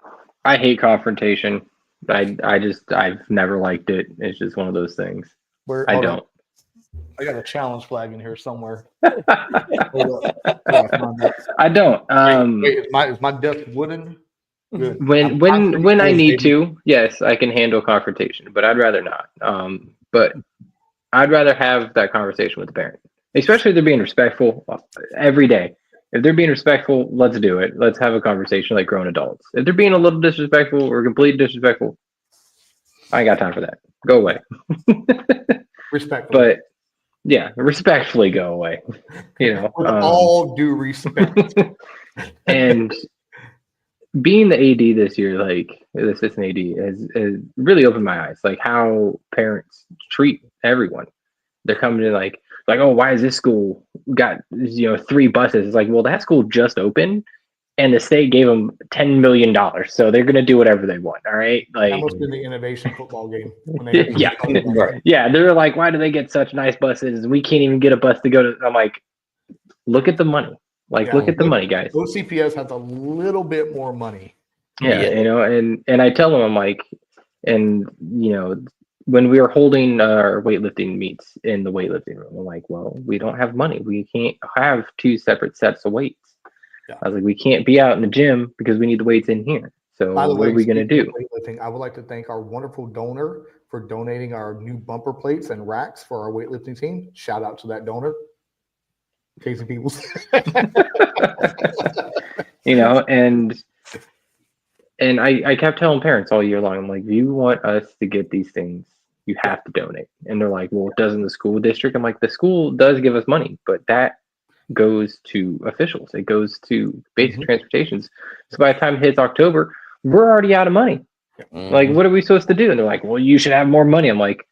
I hate confrontation. I've never liked it. It's just one of those things. I don't. I got a challenge flag in here somewhere. I don't. Wait, is my desk wooden? Good. When I need to, yes, I can handle confrontation, but I'd rather not. But I'd rather have that conversation with the parent, especially if they're being respectful every day. If they're being respectful, let's do it. Let's have a conversation like grown adults. If they're being a little disrespectful or completely disrespectful, I ain't got time for that. Go away. Respectfully. But yeah, respectfully go away. With all due respect. And being the AD this year, like the assistant AD, has really opened my eyes. Like how parents treat everyone. They're coming in like, oh, why is this school got 3 buses? It's like, well, that school just opened, and the state gave them $10 million, so they're gonna do whatever they want. All right, like that must have been the innovation football game. When yeah, they're like, why do they get such nice buses? We can't even get a bus to go to. I'm like, look at the money. Look at the money, guys. OCPS has a little bit more money. Yeah, and I tell them, I'm like, and when we were holding our weightlifting meets in the weightlifting room, I'm like, well, we don't have money. We can't have 2 separate sets of weights. Yeah. I was like, we can't be out in the gym because we need the weights in here. So what are we going to do? Weightlifting, I would like to thank our wonderful donor for donating our new bumper plates and racks for our weightlifting team. Shout out to that donor, Casey Peabbles. And I kept telling parents all year long, I'm like, if you want us to get these things You have to donate. And they're like, well, doesn't the school district? I'm like, the school does give us money, but that goes to officials. It goes to basic transportations. So by the time it hits October, we're already out of money. Like, what are we supposed to do? And they're like, well, you should have more money. I'm like,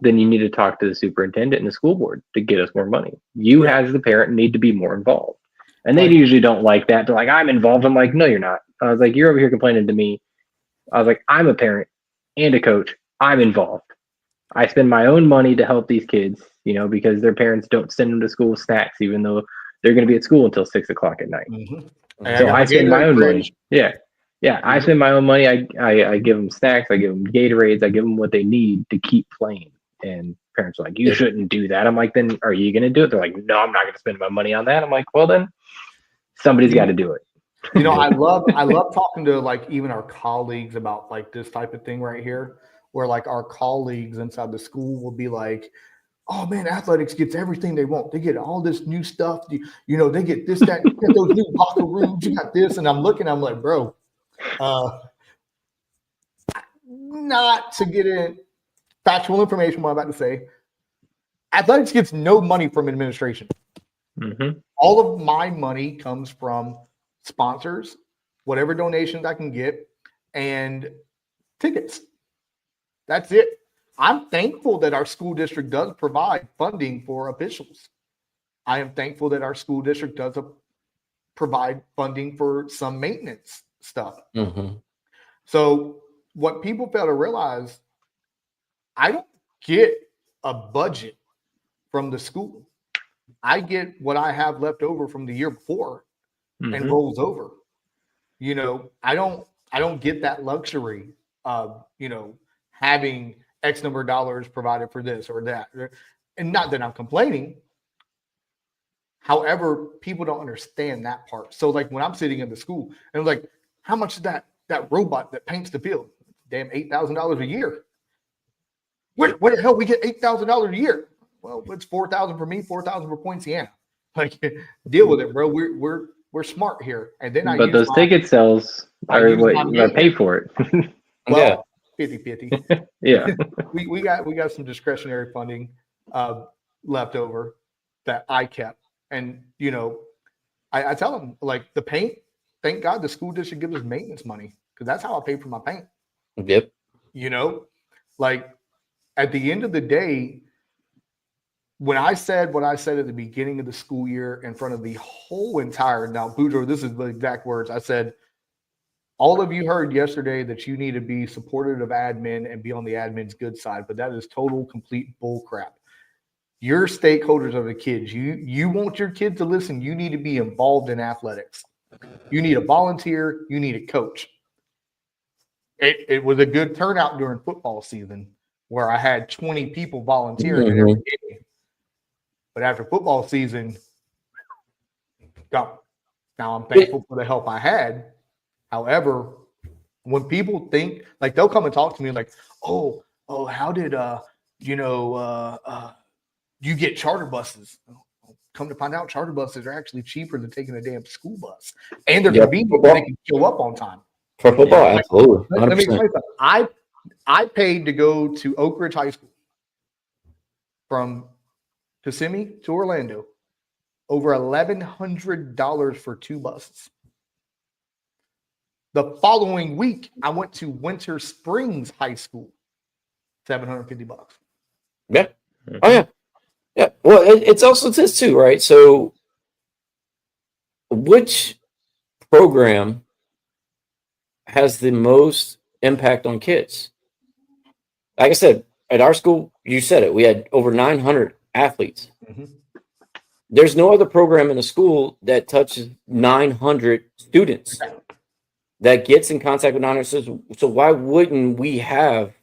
then you need to talk to the superintendent and the school board to get us more money. You as the parent need to be more involved. And they usually don't like that. They're like, I'm involved. I'm like, no, you're not. I was like, you're over here complaining to me. I was like, I'm a parent and a coach. I'm involved. I spend my own money to help these kids, you know, because their parents don't send them to school with snacks, even though they're going to be at school until 6 o'clock at night. So I spend my own money. Yeah. I spend my own money. I give them snacks. I give them Gatorades. I give them what they need to keep playing. And parents are like, you shouldn't do that. I'm like, then are you going to do it? They're like, no, I'm not going to spend my money on that. I'm like, well, then somebody's got to do it. You know, I love talking to like even our colleagues about like this type of thing right here, where like our colleagues inside the school will be like, oh man, athletics gets everything they want. They get all this new stuff. You know, they get this, that, you get those new locker rooms. You got this. And I'm like, bro, not to get in factual information, what I'm about to say. Athletics gets no money from administration. All of my money comes from sponsors, whatever donations I can get, and tickets. That's it. I'm thankful that our school district does provide funding for officials. I am thankful that our school district does provide funding for some maintenance stuff. So what people fail to realize, I don't get a budget from the school. I get what I have left over from the year before and rolls over. You know, I don't get that luxury of, you know, having X number of dollars provided for this or that. And not that I'm complaining. However, people don't understand that part. So like when I'm sitting in the school and I'm like, how much is that robot that paints the field? Damn, $8,000 a year. Where the hell we get $8,000 a year? Well, it's $4,000 for me, $4,000 for Poinciana. Like, deal with it, bro. We're smart here. And then but those ticket sales are what you got paid for it. Well, 50-50. Yeah. we got some discretionary funding left over that I kept. And you know, I tell them like the paint, thank God the school district gives us maintenance money because that's how I pay for my paint. Yep. You know, like at the end of the day, when I said what I said at the beginning of the school year in front of the whole entire, now Boudreaux, this is the exact words I said. All of you heard yesterday that you need to be supportive of admin and be on the admin's good side, but that is total, complete bull crap. Your stakeholders are the kids. You want your kid to listen. You need to be involved in athletics. You need a volunteer. You need a coach. It was a good turnout during football season where I had 20 people volunteering in every game. But after football season, gone. Now I'm thankful for the help I had. However, when people think like they'll come and talk to me like, oh, how did you get charter buses? Come to find out, charter buses are actually cheaper than taking a damn school bus, and they're convenient. They can show up on time for football. Absolutely, 100%. Let me tell you something. I paid to go to Oak Ridge High School from Kissimmee to Orlando, over $1,100 for 2 buses. The following week, I went to Winter Springs High School, $750. Yeah. Oh yeah. Yeah. Well, it's also this too, right? So, which program has the most impact on kids? Like I said, at our school, you said it. We had over 900 athletes. There's no other program in a school that touches 900 students. That gets in contact with 900 students. So why wouldn't we have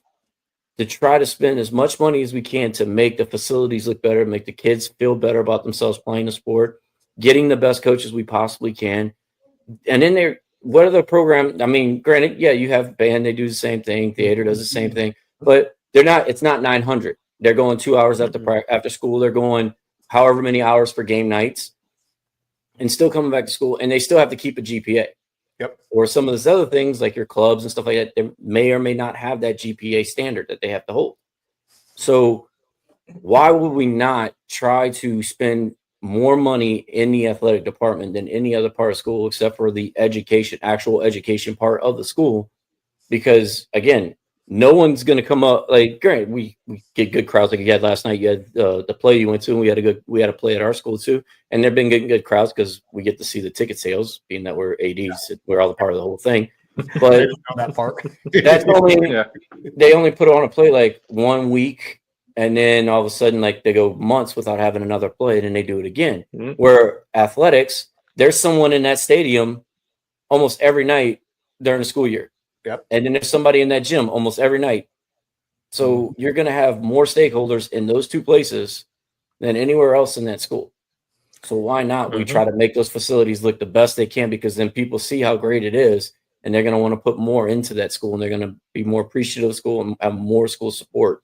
to try to spend as much money as we can to make the facilities look better, make the kids feel better about themselves playing the sport, getting the best coaches we possibly can. And then there, what are the program? I mean, granted, yeah, you have band, they do the same thing. Theater does the same thing, but it's not 900. They're going 2 hours after school. They're going however many hours for game nights and still coming back to school. And they still have to keep a GPA. Yep. Or some of those other things like your clubs and stuff like that, they may or may not have that GPA standard that they have to hold. So why would we not try to spend more money in the athletic department than any other part of school except for the actual education part of the school? Because again, no one's going to come up like, great, we get good crowds like you had last night. You had the play you went to, and we had a play at our school too, and they've been getting good crowds because we get to see the ticket sales, being that we're ADs, we're all a part of the whole thing. But that part. that's only they only put on a play like 1 week, and then all of a sudden, like, they go months without having another play, and then they do it again. Where athletics, there's someone in that stadium almost every night during the school year. Yep. And then there's somebody in that gym almost every night. So you're going to have more stakeholders in those two places than anywhere else in that school. So why not we try to make those facilities look the best they can, because then people see how great it is, and they're going to want to put more into that school, and they're going to be more appreciative of school and have more school support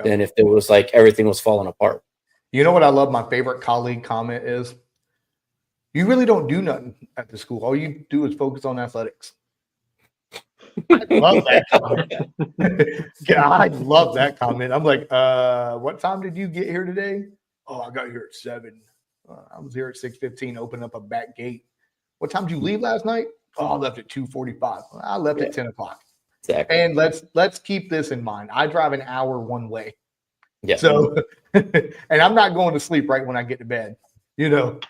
than if it was like everything was falling apart. You know what I love? My favorite colleague comment is, you really don't do nothing at the school. All you do is focus on athletics. I love that comment. Yeah, I love that comment. I'm like, what time did you get here today? Oh, I got here at 7. I was here at 6:15, open up a back gate. What time did you leave last night? Oh, I left at 2:45. I left at 10 o'clock. Exactly. And let's keep this in mind. I drive an hour one way. Yeah. So, and I'm not going to sleep right when I get to bed,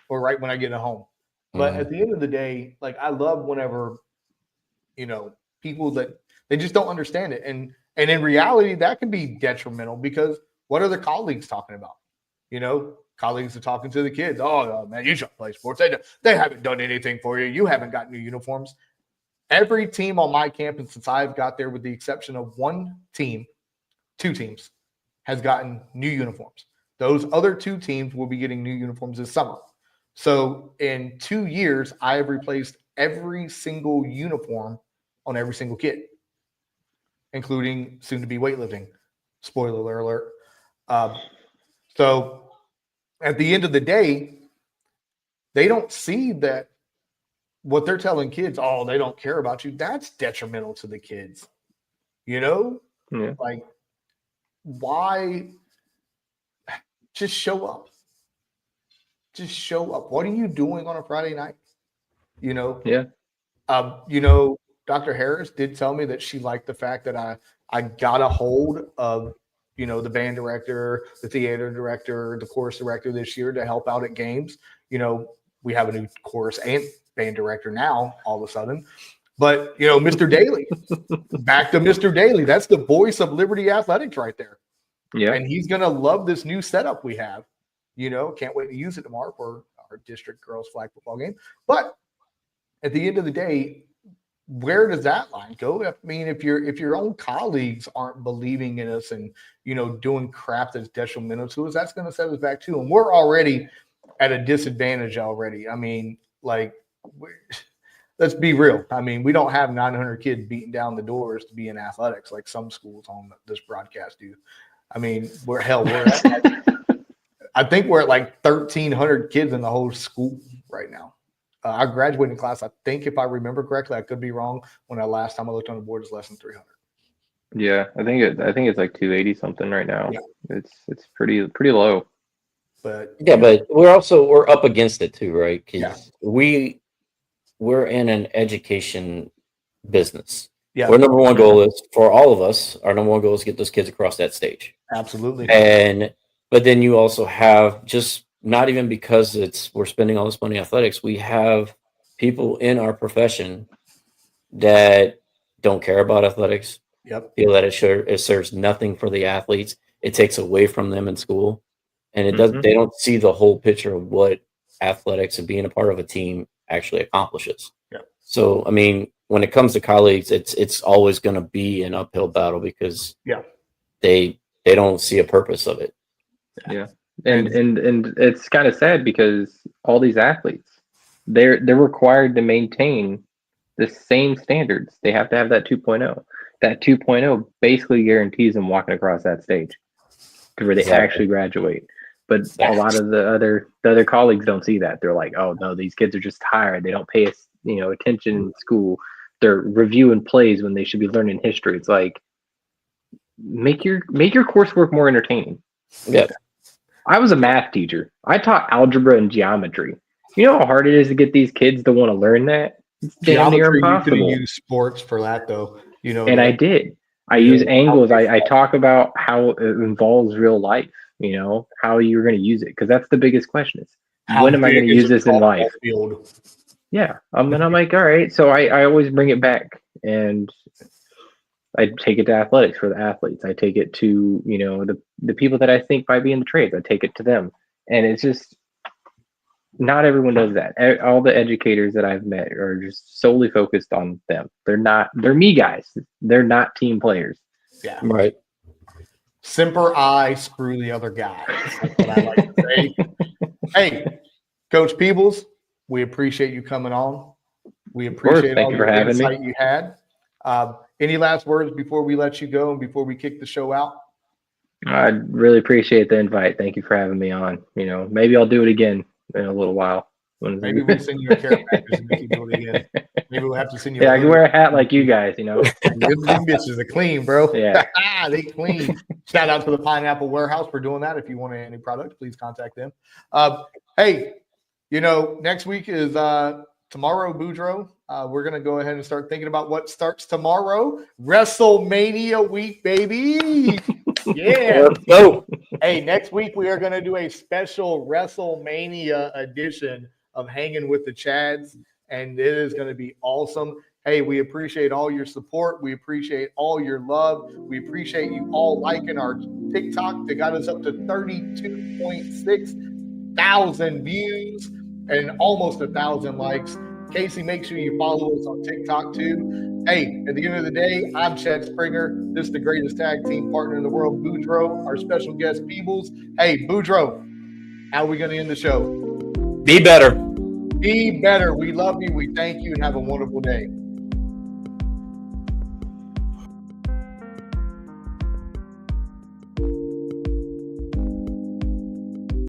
or right when I get home. But at the end of the day, like, I love whenever, people that they just don't understand it. And in reality, that can be detrimental, because what are the colleagues talking about? Colleagues are talking to the kids. Oh, man, you should play sports. They haven't done anything for you. You haven't got new uniforms. Every team on my campus since I've got there, with the exception of two teams, has gotten new uniforms. Those other 2 teams will be getting new uniforms this summer. So in 2 years, I have replaced every single uniform on every single kid, including soon-to-be weightlifting. Spoiler alert. So at the end of the day, they don't see that what they're telling kids, oh, they don't care about you. That's detrimental to the kids. Like, why? Just show up. Just show up. What are you doing on a Friday night? Yeah. Dr. Harris did tell me that she liked the fact that I got a hold of, the band director, the theater director, the chorus director this year to help out at games. We have a new chorus and band director now all of a sudden. But, Mr. Daly, back to Mr. Daly. That's the voice of Liberty Athletics right there. Yeah. And he's going to love this new setup we have. Can't wait to use it tomorrow for our district girls flag football game. But at the end of the day, where does that line go? I mean, if your own colleagues aren't believing in us and, doing crap that's detrimental to us, that's going to set us back too. And we're already at a disadvantage already. I mean, like, let's be real. I mean, we don't have 900 kids beating down the doors to be in athletics like some schools on this broadcast do. I mean, I think we're at like 1,300 kids in the whole school right now. Our graduating class, I think, if I remember correctly, I could be wrong, when last time I looked on the board, is less than 300. Yeah, I think it's like 280 something right now. Yeah. It's pretty low. But but we're up against it too, right? Because we're in an education business. Yeah. Our number one goal is, for all of us, our number one goal is to get those kids across that stage. Absolutely. But then you also have, just not even because we're spending all this money on athletics, we have people in our profession that don't care about athletics. Yep. Feel that it serves nothing for the athletes. It takes away from them in school, and they don't see the whole picture of what athletics and being a part of a team actually accomplishes. Yeah. So, I mean, when it comes to colleagues, it's always going to be an uphill battle, because they don't see a purpose of it. Yeah. And it's kind of sad, because all these athletes, they're required to maintain the same standards. They have to have that 2.0. That 2.0 basically guarantees them walking across that stage to where they actually graduate. But a lot of the other colleagues don't see that. They're like, oh no, these kids are just tired. They don't pay attention in school. They're reviewing plays when they should be learning history. It's like, make your coursework more entertaining. Yeah. I was a math teacher. I taught algebra and geometry. You know how hard it is to get these kids to want to learn that? It's damn near Geometry, you could impossible. use sports for that, though. You know, And the- I did. I you use know, angles. how they I fall. talk about how it involves real life, you know, how you're going to use it. Because that's the biggest question is, How when am I big going to is use a this in softball life? field? Yeah. And I'm like, all right. So I always bring it back. And I take it to athletics for the athletes. I take it to, you know, the people that I think might be in the trades. I take it to them. And it's just, not everyone does that. All the educators that I've met are just solely focused on them. They're me guys. They're not team players. Yeah. Right. Semper I, screw the other guy. That's what I like to say. Hey, Coach Peebles, we appreciate you coming on. We appreciate Thank all you for your having me. insight you had. Any last words before we let you go and before we kick the show out? I really appreciate the invite. Thank you for having me on. You know, maybe I'll do it again in a little while. Maybe we'll send you a care package and make you do it again. Maybe we'll have to send you. Yeah, I can wear a hat like you guys. You know, them bitches are clean, bro. Yeah. They clean. Shout out to the Pineapple Warehouse for doing that. If you want any product, please contact them. Hey, you know, next week is tomorrow, Boudreaux. We're gonna go ahead and start thinking about what starts tomorrow. WrestleMania week, baby. Yeah. Let's go. Hey, next week we are gonna do a special WrestleMania edition of Hanging with the Chads, and it is going to be awesome. Hey, we appreciate all your support. We appreciate all your love. We appreciate you all liking our TikTok that got us up to 32.6 thousand views and almost 1,000 likes. Casey, make sure you follow us on TikTok too. Hey, at the end of the day, I'm Chad Springer. This is the greatest tag team partner in the world, Boudreaux, our special guest, Peebles. Hey, Boudreaux, how are we going to end the show? Be better. Be better. We love you. We thank you and have a wonderful day.